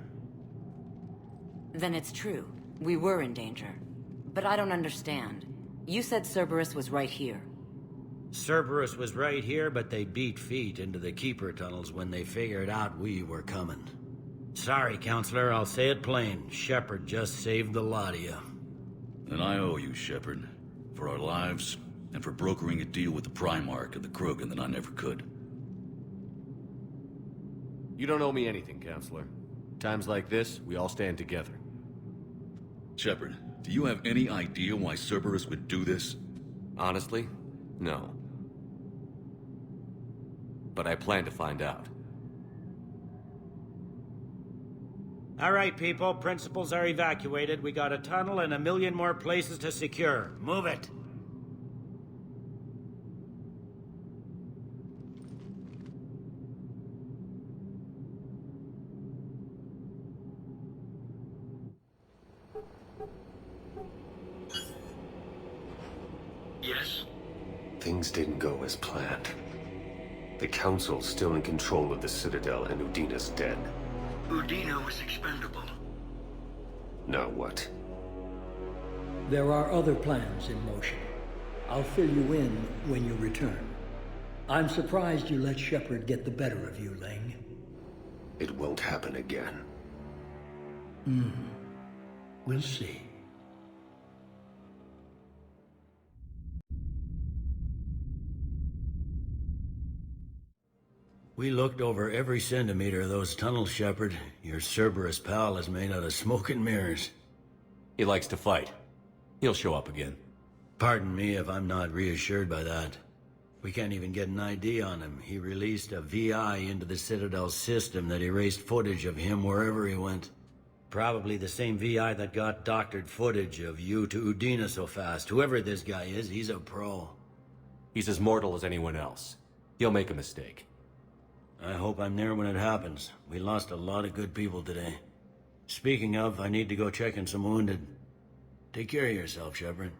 Then it's true. We were in danger. But I don't understand. You said Cerberus was right here. Cerberus was right here, but they beat feet into the Keeper tunnels when they figured out we were coming. Sorry, Counselor, I'll say it plain. Shepard just saved the lot of you. And I owe you, Shepard. For our lives, and for brokering a deal with the Primarch of the Krogan that I never could. You don't owe me anything, Counselor. Times like this, we all stand together. Shepard, do you have any idea why Cerberus would do this? Honestly, no. But I plan to find out. All right, people. Principals are evacuated. We got a tunnel and 1 million more places to secure. Move it. Yes? Things didn't go as planned. The Council's still in control of the Citadel and Udina's dead. Udina was expendable. Now what? There are other plans in motion. I'll fill you in when you return. I'm surprised you let Shepard get the better of you, Ling. It won't happen again. We'll see. We looked over every centimeter of those tunnels, Shepard. Your Cerberus pal is made out of smoke and mirrors. He likes to fight. He'll show up again. Pardon me if I'm not reassured by that. We can't even get an ID on him. He released a VI into the Citadel system that erased footage of him wherever he went. Probably the same VI that got doctored footage of you to Udina so fast. Whoever this guy is, he's a pro. He's as mortal as anyone else. He'll make a mistake. I hope I'm there when it happens. We lost a lot of good people today. Speaking of, I need to go check in some wounded. Take care of yourself, Shepard.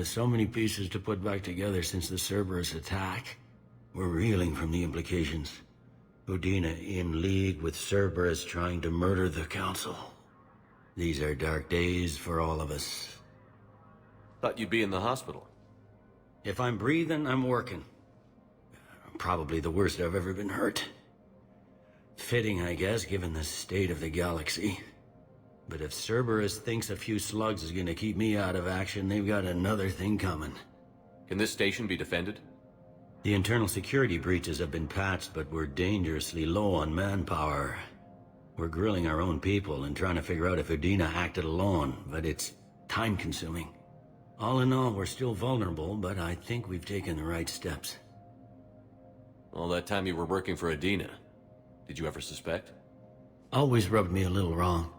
So many pieces to put back together since the Cerberus attack. We're reeling from the implications. Udina in league with Cerberus trying to murder the Council. These are dark days for all of us. Thought you'd be in the hospital. If I'm breathing, I'm working. Probably the worst I've ever been hurt. Fitting, I guess, given the state of the galaxy. But if Cerberus thinks a few slugs is gonna keep me out of action, they've got another thing coming. Can this station be defended? The internal security breaches have been patched, but we're dangerously low on manpower. We're grilling our own people and trying to figure out if Udina acted alone, but it's time-consuming. All in all, we're still vulnerable, but I think we've taken the right steps. All that time you were working for Udina, did you ever suspect? Always rubbed me a little wrong.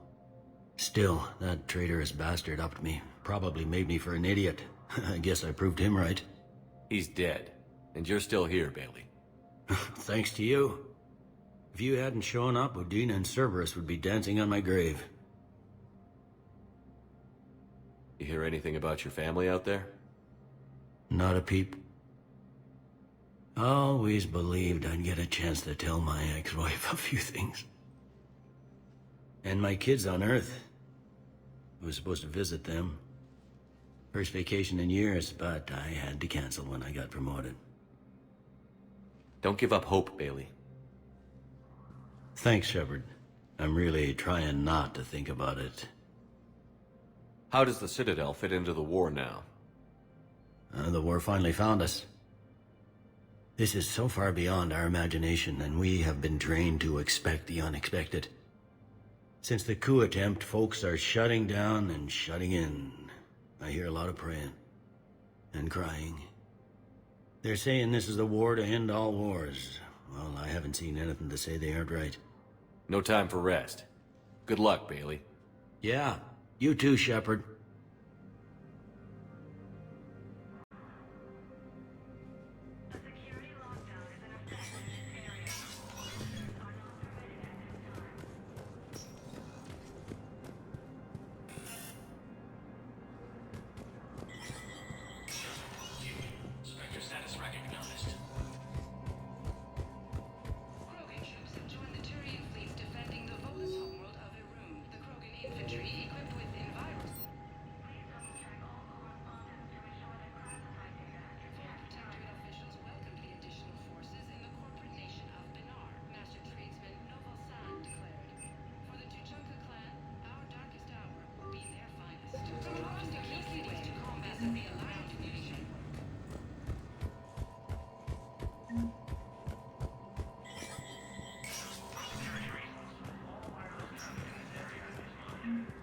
Still, that traitorous bastard upped me. Probably made me for an idiot. I guess I proved him right. He's dead, and you're still here, Bailey. Thanks to you. If you hadn't shown up, Udina and Cerberus would be dancing on my grave. You hear anything about your family out there? Not a peep. Always believed I'd get a chance to tell my ex-wife a few things. And my kids on Earth. I was supposed to visit them. First vacation in years, but I had to cancel when I got promoted. Don't give up hope, Bailey. Thanks, Shepard. I'm really trying not to think about it. How does the Citadel fit into the war now? The war finally found us. This is so far beyond our imagination, and we have been trained to expect the unexpected. Since the coup attempt, folks are shutting down and shutting in. I hear a lot of praying. And crying. They're saying this is the war to end all wars. Well, I haven't seen anything to say they aren't right. No time for rest. Good luck, Bailey. Yeah, you too, Shepard.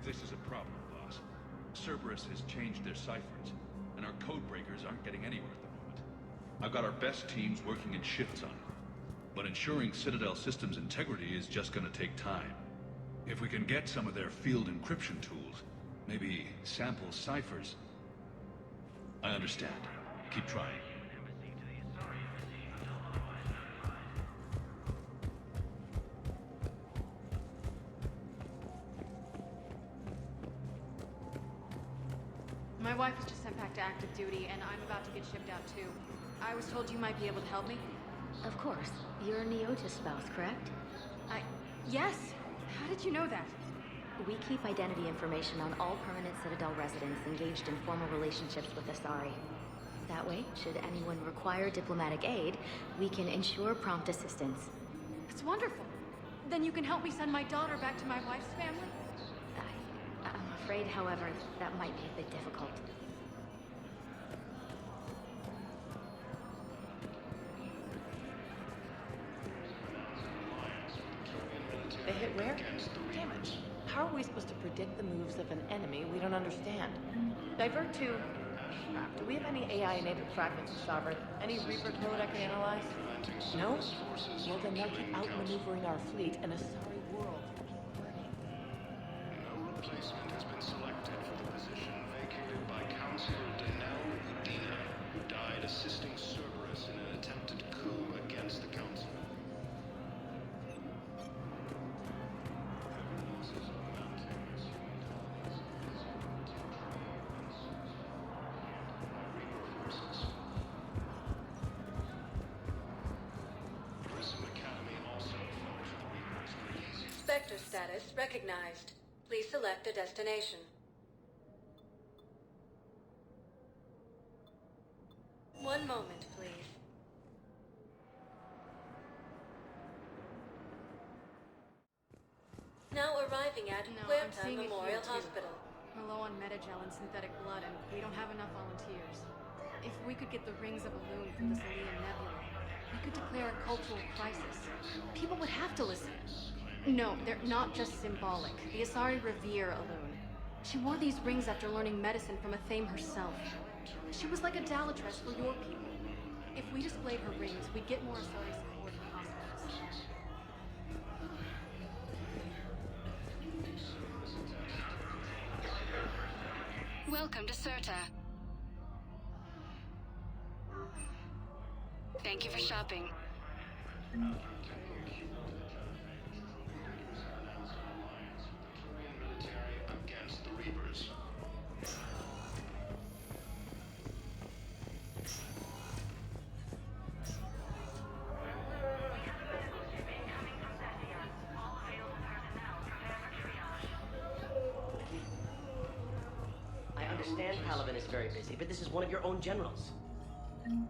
This is a problem, boss. Cerberus has changed their ciphers, and our code breakers aren't getting anywhere at the moment. I've got our best teams working in shifts on it, but ensuring Citadel systems integrity is just gonna take time. If we can get some of their field encryption tools, maybe sample ciphers. I understand. Keep trying. My wife was just sent back to active duty, and I'm about to get shipped out too. I was told you might be able to help me. Of course. You're Neota's spouse, correct? Yes! How did you know that? We keep identity information on all permanent Citadel residents engaged in formal relationships with Asari. That way, should anyone require diplomatic aid, we can ensure prompt assistance. It's wonderful. Then you can help me send my daughter back to my wife's family? I'm afraid, however, that might be a bit difficult. They hit where? Damn it. How are we supposed to predict the moves of an enemy we don't understand? Divert to... Do we have any AI-enabled fragments of Sovereign? Any Reaper code I can analyze? No? Well, then they'll keep out-maneuvering our fleet in a sorry world. No replacement has been selected for the position vacated by Counselor Udina, who died assisting Cerberus in an attempted coup against the Council. Spectre status recognized. Please select a destination. One moment, please. Now arriving at No, I'm Puerta seeing it Memorial here, too. Hospital. We're low on metagel and synthetic blood, and we don't have enough volunteers. If we could get the rings of Elune from this Alien nebula, we could declare a cultural crisis. People would have to listen. No, they're not just symbolic. The Asari revere Elune. She wore these rings after learning medicine from a Thame herself. She was like a Dalatress for your people. If we displayed her rings, we'd get more Asari support in hospitals. Welcome to Certa. Thank you for shopping. Against the Reapers. I understand Paladin is very busy, but this is one of your own generals.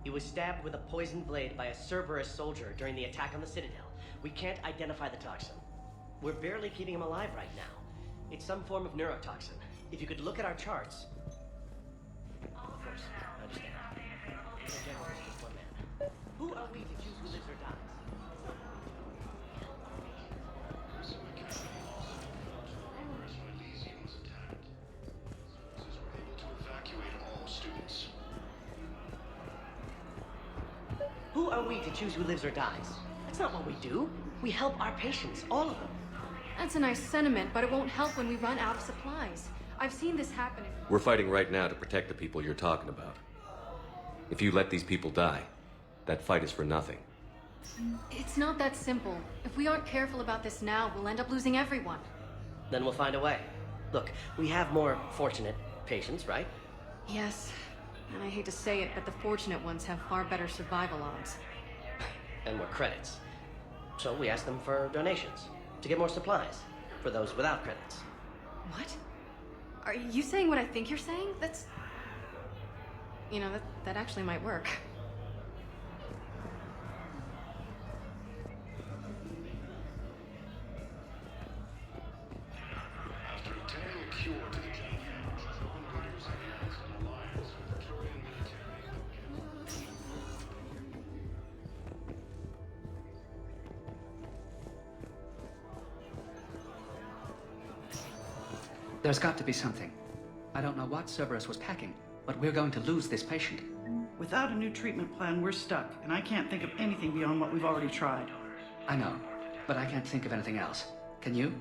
He was stabbed with a poisoned blade by a Cerberus soldier during the attack on the Citadel. We can't identify the toxin. We're barely keeping him alive right now. It's some form of neurotoxin. If you could look at our charts... Of course, I understand. The general is just one man. Who are we to choose who lives or dies? Who are we to choose who lives or dies? That's not what we do. We help our patients, all of them. That's a nice sentiment, but it won't help when we run out of supplies. I've seen this happen. We're fighting right now to protect the people you're talking about. If you let these people die, that fight is for nothing. It's not that simple. If we aren't careful about this now, we'll end up losing everyone. Then we'll find a way. Look, we have more fortunate patients, right? Yes. And I hate to say it, but the fortunate ones have far better survival odds. And more credits. So we ask them for donations, to get more supplies, for those without credits. What? Are you saying what I think you're saying? That's... You know, that actually might work. After obtaining a cure to the leaders announced an alliance with the Turian military. There's got to be something. I don't know what Cerberus was packing, but we're going to lose this patient. Without a new treatment plan, we're stuck, and I can't think of anything beyond what we've already tried. I know, but I can't think of anything else. Can you?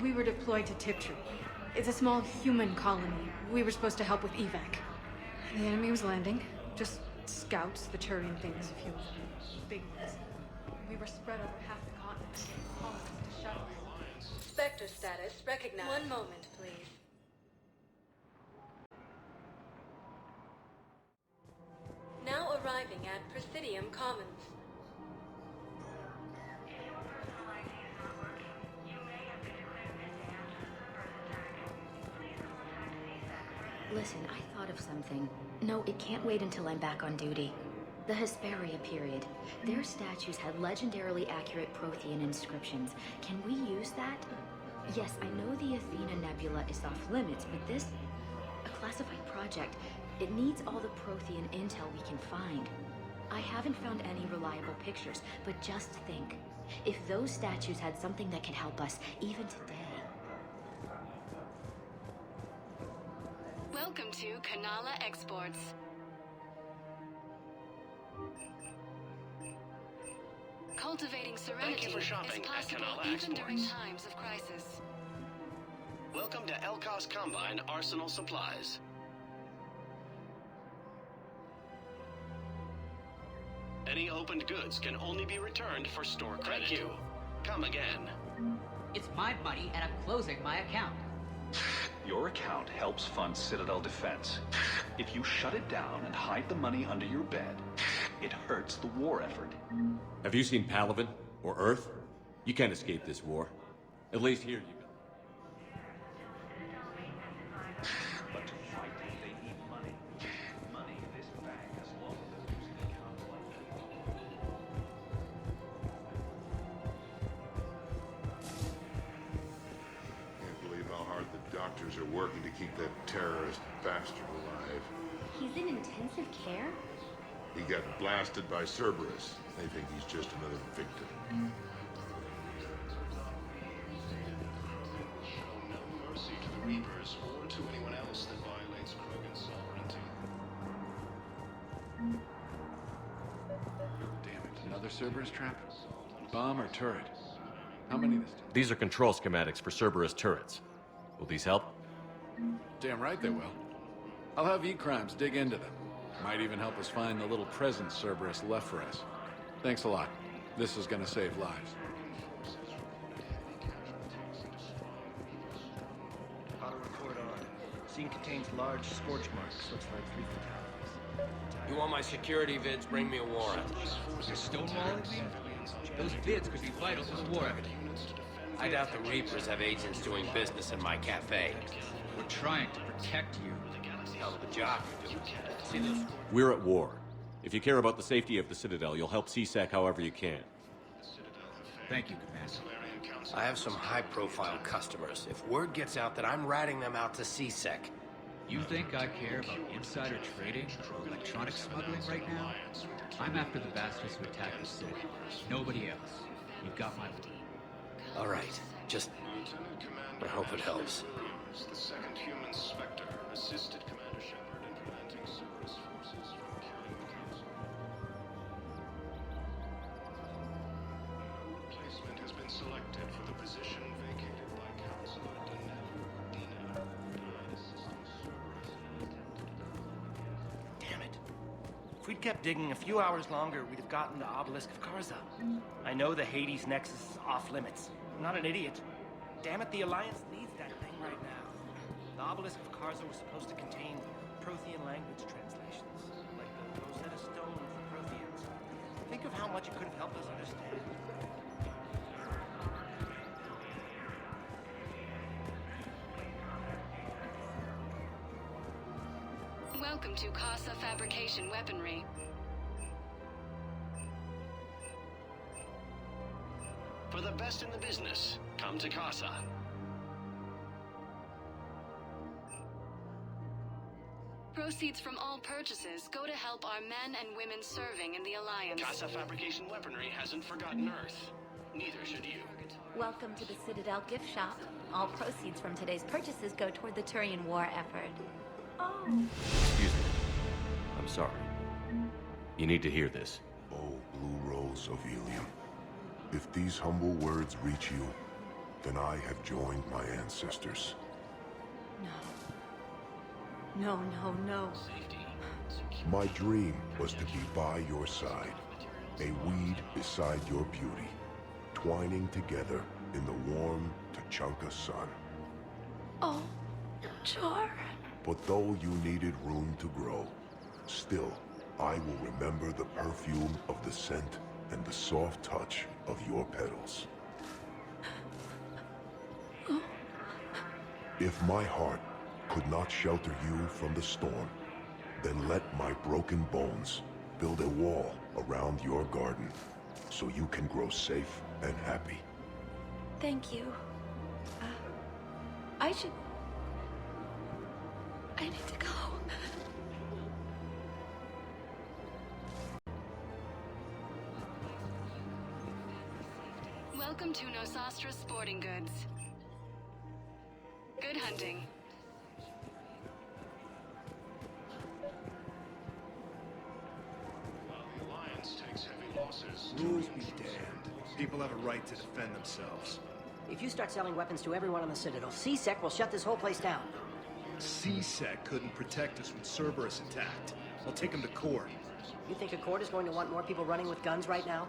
We were deployed to Tiptree. It's a small human colony. We were supposed to help with evac. The enemy was landing. Just scouts, the Turian things, a few big ones. We were spread over half the continent, getting colonists to shuttle. Spectre status recognized. One moment, please. Now arriving at Presidium Commons. Listen, I thought of something. No, it can't wait until I'm back on duty. The Hesperia period. Their statues had legendarily accurate Prothean inscriptions. Can we use that? Yes, I know the Athena Nebula is off limits, but this... a classified project. It needs all the Prothean intel we can find. I haven't found any reliable pictures, but just think. If those statues had something that can help us, even today... Welcome to Kanala Exports. Cultivating serenity is possible even during times of crisis. Welcome to Elkos Combine Arsenal Supplies. Any opened goods can only be returned for store credit. Thank you. Come again. It's my money and I'm closing my account. Your account helps fund Citadel defense. If you shut it down and hide the money under your bed, it hurts the war effort. Have you seen Paladin or Earth? You can't escape this war. At least here you go. But to fight, they need money. Money this bank as long as there's an account like Can't believe how hard the doctors are working to keep that terrorist bastard alive. He's in intensive care? He got blasted by Cerberus. They think he's just another victim. Show no mercy to the Reapers or to anyone else that violates Krogan's sovereignty. Damn it, another Cerberus trap? Bomb or turret? How many this time? These are control schematics for Cerberus turrets. Will these help? Damn right they will. I'll have E-Crimes dig into them. Might even help us find the little present Cerberus left for us. Thanks a lot. This is gonna save lives. Auto record on. Scene contains large scorch marks. Looks like 3 fatalities. You want my security vids? Bring me a warrant. You're stonewalling me? Those vids could be vital to the war effort. I doubt the Reapers have agents doing business in my cafe. We're trying to protect you. Hell of a job you're doing. See those? We're at war. If you care about the safety of the Citadel, you'll help CSEC however you can. Thank you, Commander. I have some high-profile customers. If word gets out that I'm ratting them out to CSEC. You think I care about insider trading or electronic smuggling right now? I'm after the bastards who attacked the city. Nobody else. You've got my word. All right. Just... I hope it helps. The second human Spectre assisted Commander Shepard in preventing Cerberus forces from killing the Council. Replacement has been selected for the position vacated by Counselor Dina. Damn it. If we'd kept digging a few hours longer, we'd have gotten the Obelisk of Karza. I know the Hades Nexus is off limits. I'm not an idiot. Damn it, the Alliance needs that thing right now. The Obelisk of Karza was supposed to contain Prothean language translations, like the Rosetta Stone for Protheans. Think of how much it could have helped us understand. Welcome to Casa Fabrication Weaponry. For the best in the business, come to Casa. Proceeds from all purchases go to help our men and women serving in the Alliance. Casa Fabrication Weaponry hasn't forgotten Earth. Neither should you. Welcome to the Citadel gift shop. All proceeds from today's purchases go toward the Turian war effort. Oh. Excuse me. I'm sorry. You need to hear this. Oh, Blue Rose of Ilium. If these humble words reach you, then I have joined my ancestors. No, no, no. My dream was to be by your side, a weed beside your beauty, twining together in the warm Tachanka sun. Oh, Char. But though you needed room to grow, still, I will remember the perfume of the scent and the soft touch of your petals. If my heart could not shelter you from the storm, then let my broken bones build a wall around your garden so you can grow safe and happy. Thank you. I need to go. Welcome to Nosastra Sporting Goods. Good hunting. While the Alliance takes heavy losses... Rules be damned. People have a right to defend themselves. If you start selling weapons to everyone on the Citadel, CSEC will shut this whole place down. CSEC couldn't protect us when Cerberus attacked. I'll take them to court. You think a court is going to want more people running with guns right now?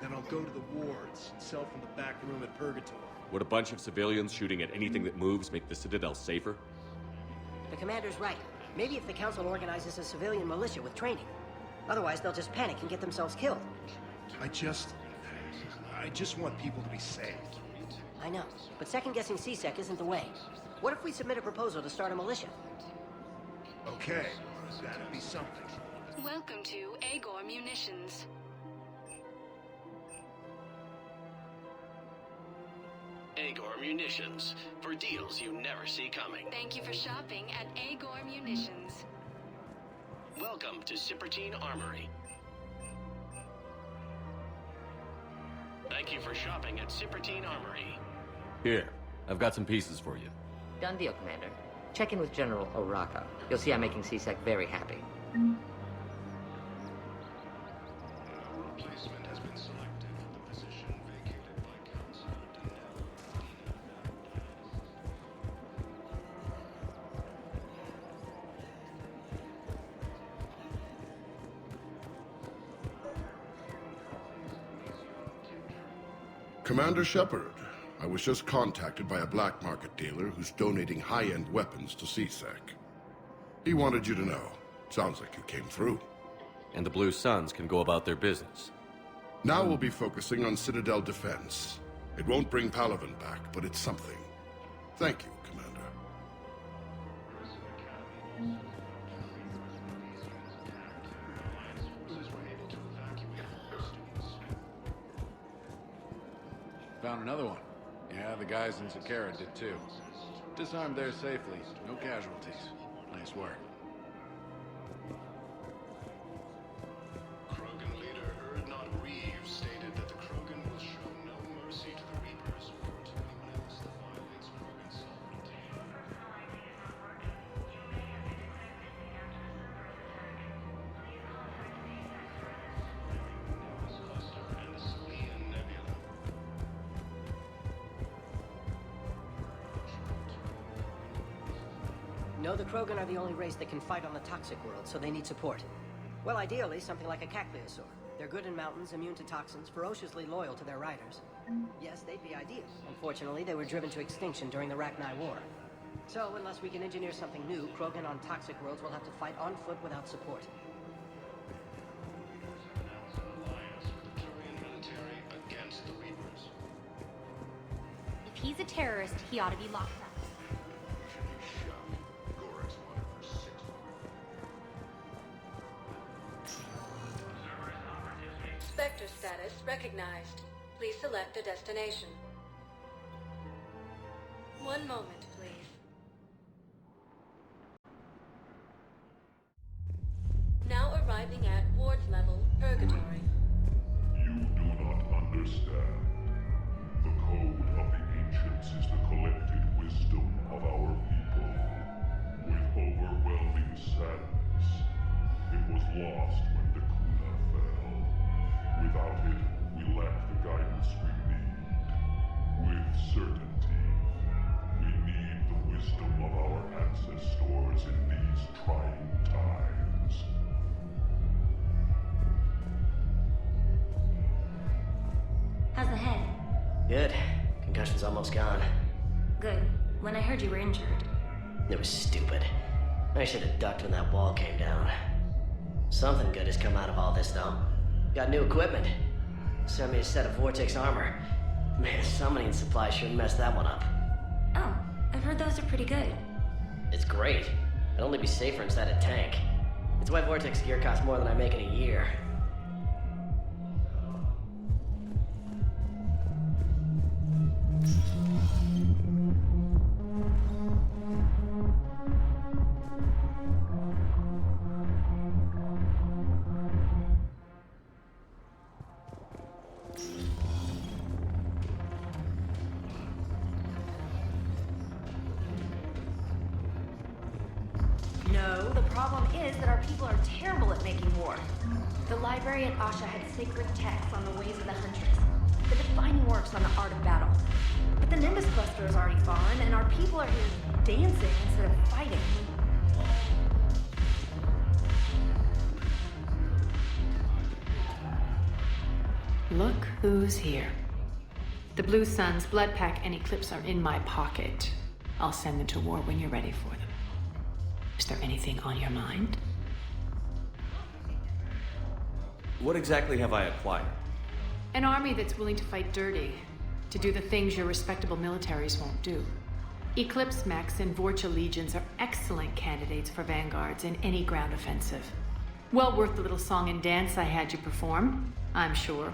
Then I'll go to the wards and sell from the back room at Purgatory. Would a bunch of civilians shooting at anything that moves make the Citadel safer? The commander's right. Maybe if the Council organizes a civilian militia with training. Otherwise, they'll just panic and get themselves killed. I just want people to be safe. I know, but second-guessing CSEC isn't the way. What if we submit a proposal to start a militia? Okay, that'd be something. Welcome to Agor Munitions. Agor Munitions, for deals you never see coming. Thank you for shopping at Agor Munitions. Welcome to Cypertine Armory. Thank you for shopping at Cypertine Armory. Here, I've got some pieces for you. Done deal, Commander. Check in with General Oraka. You'll see I'm making CSEC very happy. Replacement has been selected for the position vacated by Council. Commander Shepard, I was just contacted by a black market dealer who's donating high-end weapons to CSEC. He wanted you to know. Sounds like you came through. And the Blue Suns can go about their business. Now we'll be focusing on Citadel defense. It won't bring Palaven back, but it's something. Thank you, Commander. Found another one. Yeah, the guys in Zakara did too. Disarmed there safely. No casualties. Nice work. Krogan leader Erdnot Reeves stated that the Krogan will show no mercy to the Reapers or to anyone else that violates Krogan sovereignty. Cluster and the Salian Nebula. No, the Krogan are the only race that can fight on the toxic world, so they need support. Well, ideally, something like a Cacliosaur. They're good in mountains, immune to toxins, ferociously loyal to their riders. Yes, they'd be ideal. Unfortunately, they were driven to extinction during the Rachni War. So, unless we can engineer something new, Krogan on toxic worlds will have to fight on foot without support. Alliance with the Turian military against the Reapers. If he's a terrorist, he ought to be locked up. Spectre status recognized. Please select a destination. One moment, please. Now arriving at Ward's level, Purgatory. You do not understand. The code of the ancients is the collected wisdom of our people. With overwhelming sadness, it was lost when the Kuna fell. Without it, we lack the guidance we need. With certainty, we need the wisdom of our ancestors in these trying times. How's the head? Good. Concussion's almost gone. Good. When I heard you were injured. It was stupid. I should have ducked when that wall came down. Something good has come out of all this, though. Got new equipment. Sent me a set of Vortex armor. Man, summoning supply sure messed that one up. Oh, I've heard those are pretty good. It's great. I'd only be safer inside a tank. It's why Vortex gear costs more than I make in a year. No, the problem is that our people are terrible at making war. The library at Asha had sacred texts on the ways of the Huntress, the defining works on the art of battle. But the Nimbus Cluster is already fallen, and our people are here dancing instead of fighting. Look who's here. The Blue Suns, Blood Pack, and Eclipse are in my pocket. I'll send them to war when you're ready for them. Is there anything on your mind? What exactly have I acquired? An army that's willing to fight dirty. to do the things your respectable militaries won't do. Eclipse mechs and Vorcha legions are excellent candidates for vanguards in any ground offensive. Well worth the little song and dance I had you perform, I'm sure.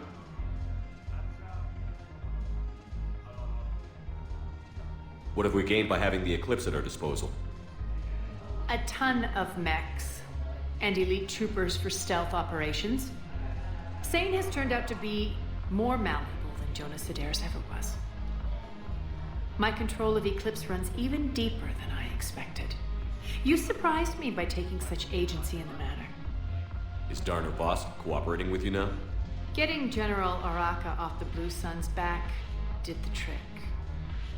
What have we gained by having the Eclipse at our disposal? A ton of mechs and elite troopers for stealth operations. Sane has turned out to be more malleable than Jonas Adair's ever was. My control of Eclipse runs even deeper than I expected. You surprised me by taking such agency in the matter. Is Darner Voss cooperating with you now? Getting General Araka off the Blue Sun's back did the trick.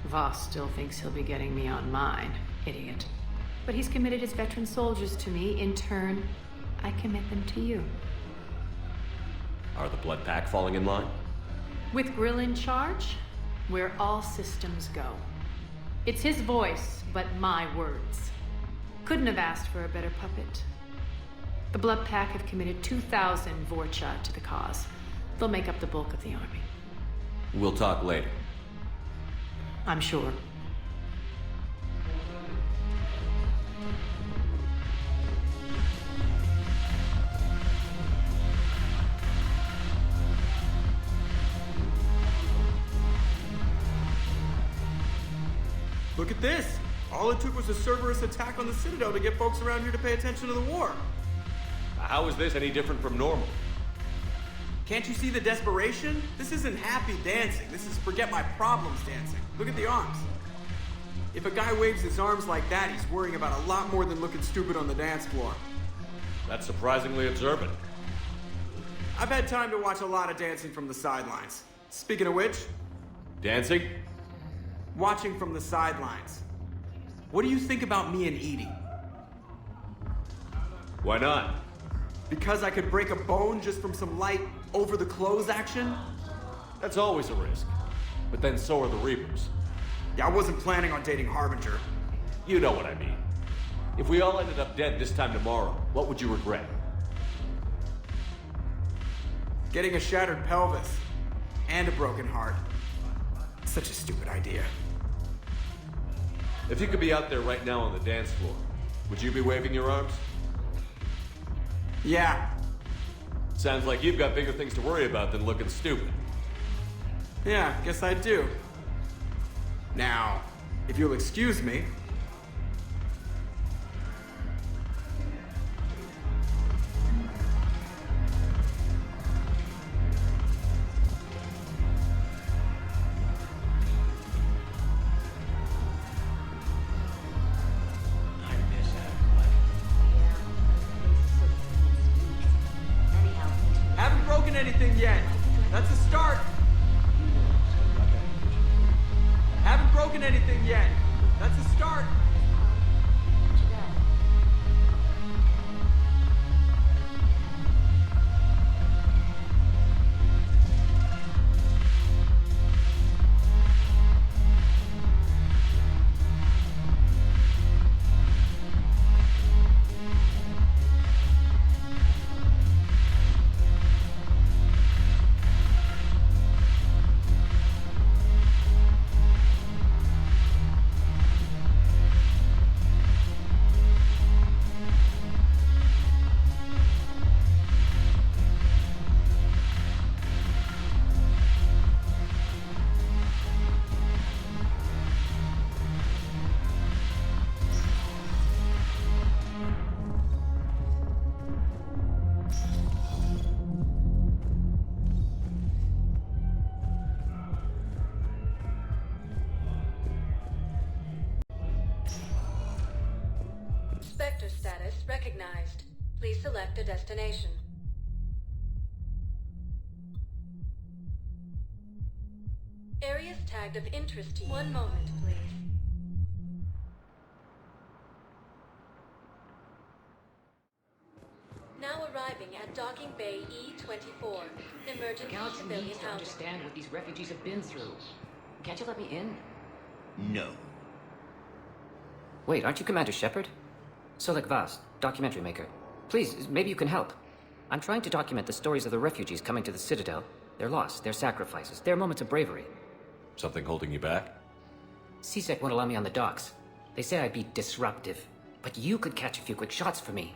Voss still thinks he'll be getting me on mine, idiot. But he's committed his veteran soldiers to me. In turn, I commit them to you. Are the Blood Pack falling in line? With Grill in charge, where all systems go. It's his voice, but my words. Couldn't have asked for a better puppet. The Blood Pack have committed 2,000 Vorcha to the cause. They'll make up the bulk of the army. We'll talk later. I'm sure. Look at this! All it took was a Cerberus attack on the Citadel to get folks around here to pay attention to the war. How is this any different from normal? Can't you see the desperation? This isn't happy dancing. This is forget my problems dancing. Look at the arms. If a guy waves his arms like that, he's worrying about a lot more than looking stupid on the dance floor. That's surprisingly observant. I've had time to watch a lot of dancing from the sidelines. Speaking of which... Dancing? Watching from the sidelines. What do you think about me and Edie? Why not? Because I could break a bone just from some light over-the-clothes action? That's always a risk. But then so are the Reapers. Yeah, I wasn't planning on dating Harbinger. You know what I mean. If we all ended up dead this time tomorrow, what would you regret? Getting a shattered pelvis. And a broken heart. Such a stupid idea. If you could be out there right now on the dance floor, would you be waving your arms? Yeah. Sounds like you've got bigger things to worry about than looking stupid. Yeah, guess I do. Now, if you'll excuse me... Haven't broken anything yet. That's a start. Haven't broken anything yet. That's a start. Spectre status recognized. Please select a destination. Areas tagged of interest to you. One moment, please. Now arriving at Docking Bay E-24. Emergency Galaxy civilian needs to housing. understand what these refugees have been through. Can't you let me in? No. Wait, aren't you Commander Shepard? Solik Vast, documentary maker. Please, maybe you can help. I'm trying to document the stories of the refugees coming to the Citadel. Their loss, their sacrifices, their moments of bravery. Something holding you back? CSEC won't allow me on the docks. They say I'd be disruptive, but you could catch a few quick shots for me.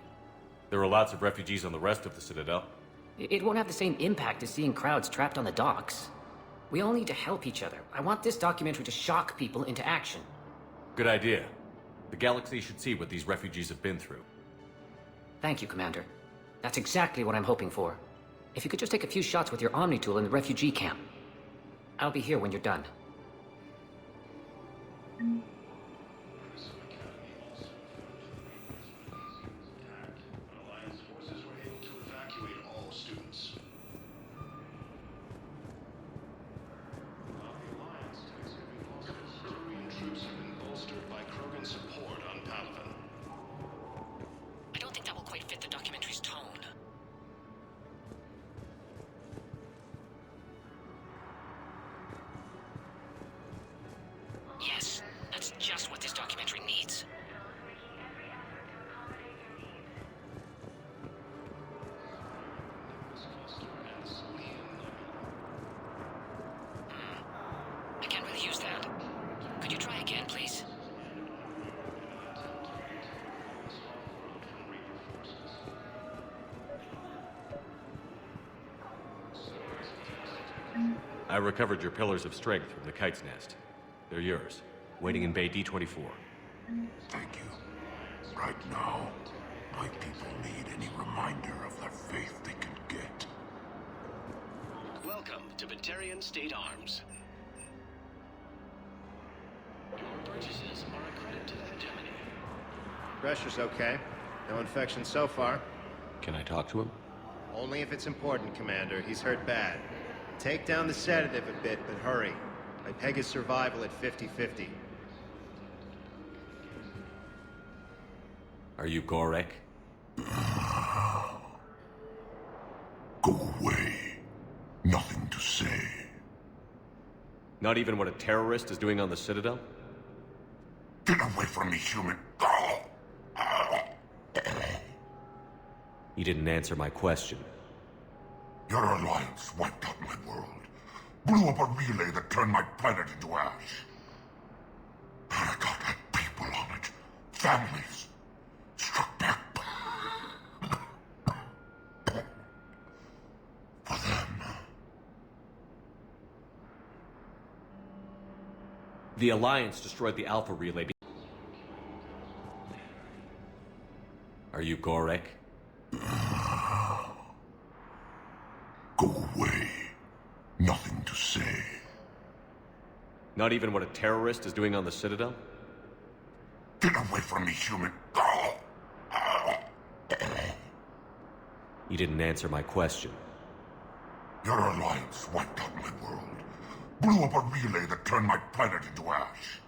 There are lots of refugees on the rest of the Citadel. It won't have the same impact as seeing crowds trapped on the docks. We all need to help each other. I want this documentary to shock people into action. Good idea. The galaxy should see what these refugees have been through. Thank you, Commander. That's exactly what I'm hoping for. If you could just take a few shots with your Omni tool in the refugee camp. I'll be here when you're done. Alliance forces were able to evacuate all students. While the Alliance takes heavy losses, Turian troops have been bolstered by Krogan support on Palaven. I don't think that will quite fit the documentary's tone. Yes, that's just what this documentary needs. I can't really use that. Could you try again, please? I recovered your pillars of strength from the kite's nest. They're yours, waiting in Bay D-24. Thank you. Right now, my people need any reminder of the faith they can get. Welcome to Batarian State Arms. Your purchases are a credit to the hegemony. Pressure's okay. No infection so far. Can I talk to him? Only if it's important, Commander. He's hurt bad. Take down the sedative a bit, but hurry. I peg his survival at 50-50. Are you Gorek? Go away. Nothing to say. Not even what a terrorist is doing on the Citadel? Get away from me, human. You didn't answer my question. Your alliance wiped out my world. Blew up a relay that turned my planet into ash. Paragon had people on it. Families. Struck back. For them. The Alliance destroyed the Alpha relay. Are you Gorek? Go away. Nothing to say. Not even what a terrorist is doing on the Citadel? Get away from me, human. You didn't answer my question. Your alliance wiped out my world. Blew up a relay that turned my planet into ash.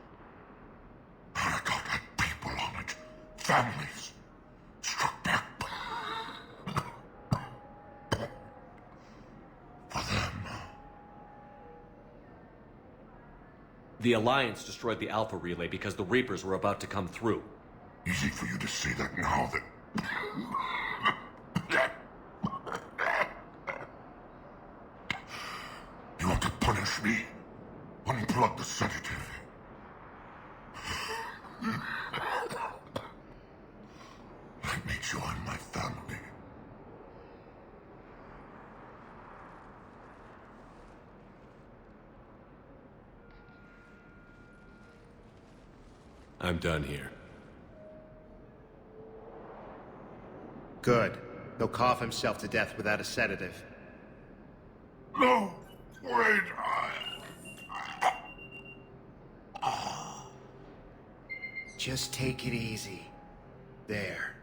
Paragon had people on it. Families. Struck back. For them. The Alliance destroyed the Alpha relay because the Reapers were about to come through. Easy for you to say that now that... You want to punish me? Unplug the sedative. Let me join my family. I'm done here. Good. He'll cough himself to death without a sedative. No! Wait! Just take it easy. There.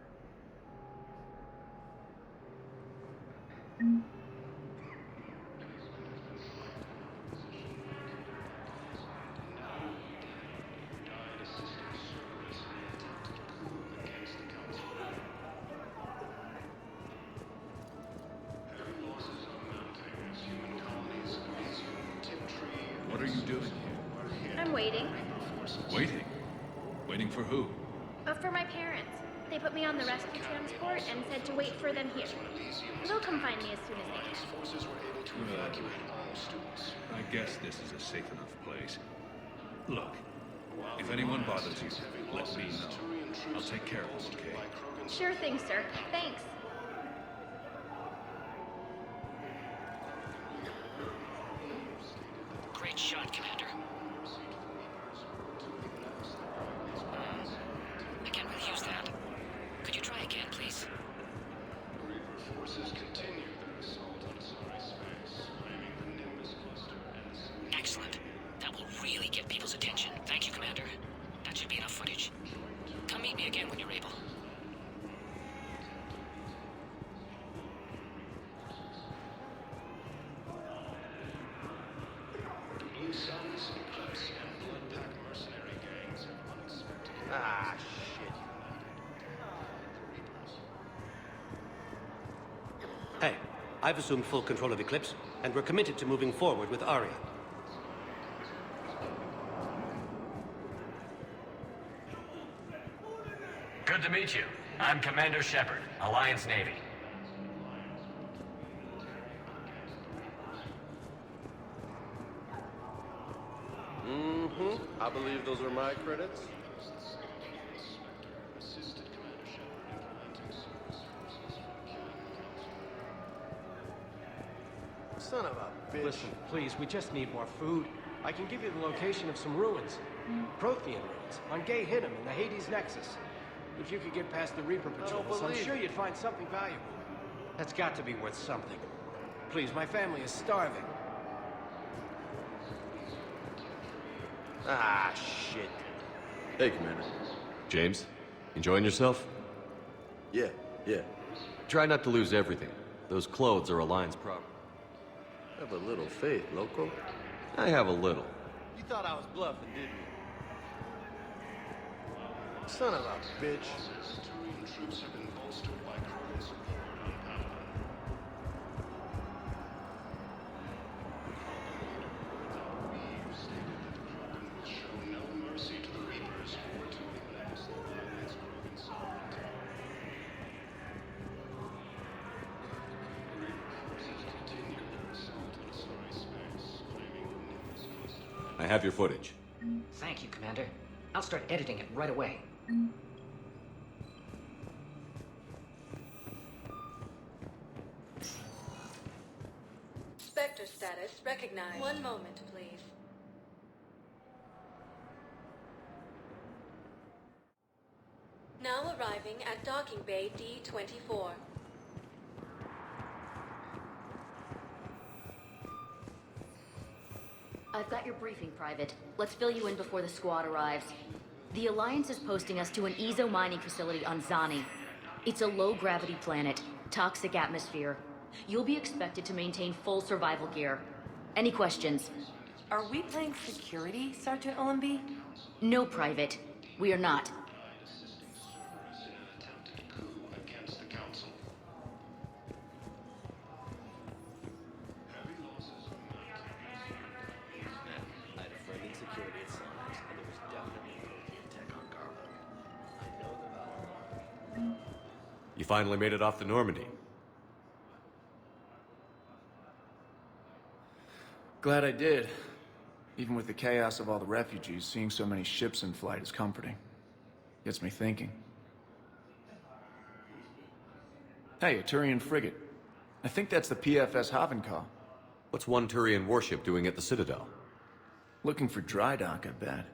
What are you doing here? I'm waiting. Waiting? Waiting for who? For my parents. They put me on the rescue transport and said to wait for them here. They'll come find me as soon as they can. Forces were able to evacuate all students. I guess this is a safe enough place. Look, if anyone bothers you, let me know. I'll take care of them, okay? Sure thing, sir. Thanks. Great shot, Commander. I can't really use that. Could you try again, please? Reaper forces continue their assault on Sorry Space, claiming the Nimbus cluster as... Excellent. That will really get people's attention. Thank you, Commander. That should be enough footage. Come meet me again when you're able. Blue Suns, Eclipse, and Blood Pack mercenary gangs have unexpectedly... Ah, shit. Hey, I've assumed full control of Eclipse, and we're committed to moving forward with Aria. Good to meet you. I'm Commander Shepard, Alliance Navy. I believe those are my credits. Son of a bitch. Listen, please, we just need more food. I can give you the location of some ruins. Prothean ruins, on Gay Hinnom in the Hades Nexus. If you could get past the Reaper patrols, I'm sure you'd find something valuable. That's got to be worth something. Please, my family is starving. Ah, shit. Hey, Commander. James, enjoying yourself? Yeah. Try not to lose everything. Those clothes are Alliance property. Have a little faith, loco. I have a little. You thought I was bluffing, didn't you? Son of a bitch. Turian troops have been bolstered by Krogan support on Paladin. We've stated that the Krogan will show no mercy to the Reapers or to anyone else that violates Krogan sovereignty. Reaper forces continue their assault on Sorry Space, claiming the Nimbus cluster. I have your footage. Thank you, Commander. I'll start editing it right away. Spectre status recognized. One moment, please. Now arriving at docking bay D-24. I've got your briefing, Private. Let's fill you in before the squad arrives. The Alliance is posting us to an Ezo mining facility on Zani. It's a low-gravity planet, toxic atmosphere. You'll be expected to maintain full survival gear. Any questions? Are we playing security, Sergeant Ullenby? No, Private. We are not. Against the Council. Heavy losses of I had a friend in security at Summers, and there was definitely Prothean tech on Garbo. I know the Valor. You finally made it off the Normandy. Glad I did. Even with the chaos of all the refugees, seeing so many ships in flight is comforting. Gets me thinking. Hey, a Turian frigate. I think that's the PFS Havenkaw. What's one Turian warship doing at the Citadel? Looking for dry dock, I bet.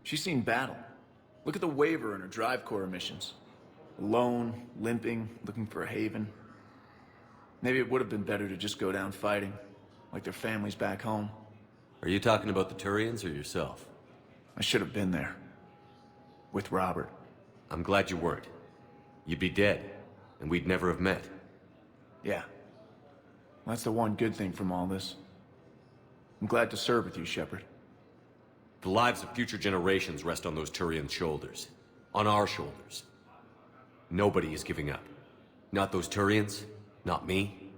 She's seen battle. Look at the waiver in her drive core emissions. Alone, limping, looking for a haven. Maybe it would have been better to just go down fighting, like their families back home. Are you talking about the Turians or yourself? I should have been there. With Robert. I'm glad you weren't. You'd be dead, and we'd never have met. Yeah. That's the one good thing from all this. I'm glad to serve with you, Shepard. The lives of future generations rest on those Turian shoulders. On our shoulders. Nobody is giving up. Not those Turians, not me,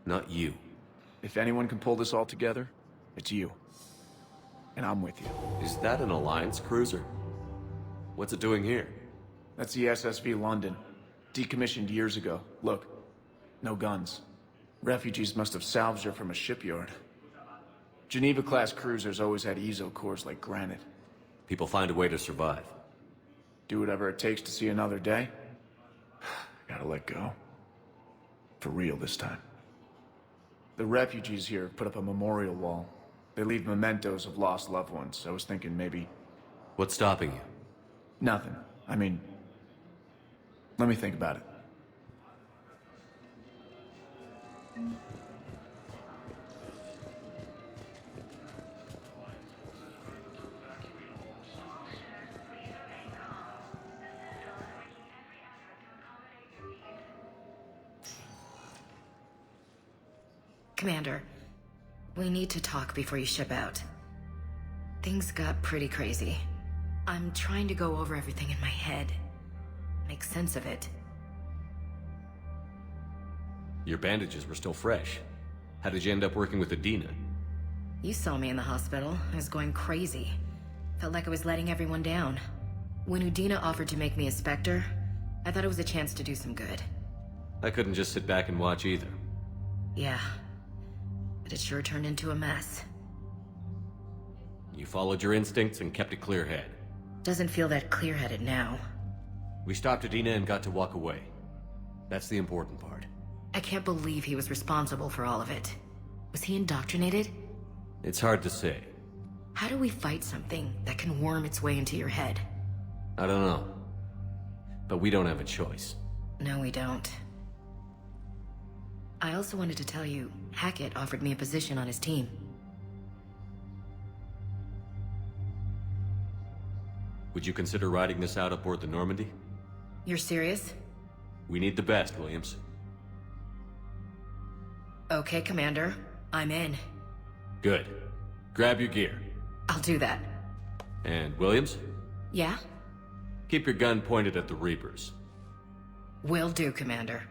not you. If anyone can pull this all together, it's you. And I'm with you. Is that an Alliance cruiser? What's it doing here? That's the SSV London. Decommissioned years ago. Look, no guns. Refugees must have salvaged her from a shipyard. Geneva-class cruisers always had ezo cores like granite. People find a way to survive. Do whatever it takes to see another day. Gotta let go. For real this time. The refugees here put up a memorial wall. They leave mementos of lost loved ones. I was thinking maybe... What's stopping you? Nothing. I mean... Let me think about it. Commander, we need to talk before you ship out. Things got pretty crazy. I'm trying to go over everything in my head. Make sense of it. Your bandages were still fresh. How did you end up working with Adina? You saw me in the hospital. I was going crazy. Felt like I was letting everyone down. When Udina offered to make me a Spectre, I thought it was a chance to do some good. I couldn't just sit back and watch either. Yeah. But it sure turned into a mess. You followed your instincts and kept a clear head. Doesn't feel that clear-headed now. We stopped Adina and got to walk away. That's the important part. I can't believe he was responsible for all of it. Was he indoctrinated? It's hard to say. How do we fight something that can worm its way into your head? I don't know. But we don't have a choice. No, we don't. I also wanted to tell you, Hackett offered me a position on his team. Would you consider riding this out aboard the Normandy? You're serious? We need the best, Williams. Okay, Commander. I'm in. Good. Grab your gear. I'll do that. And Williams? Yeah? Keep your gun pointed at the Reapers. Will do, Commander.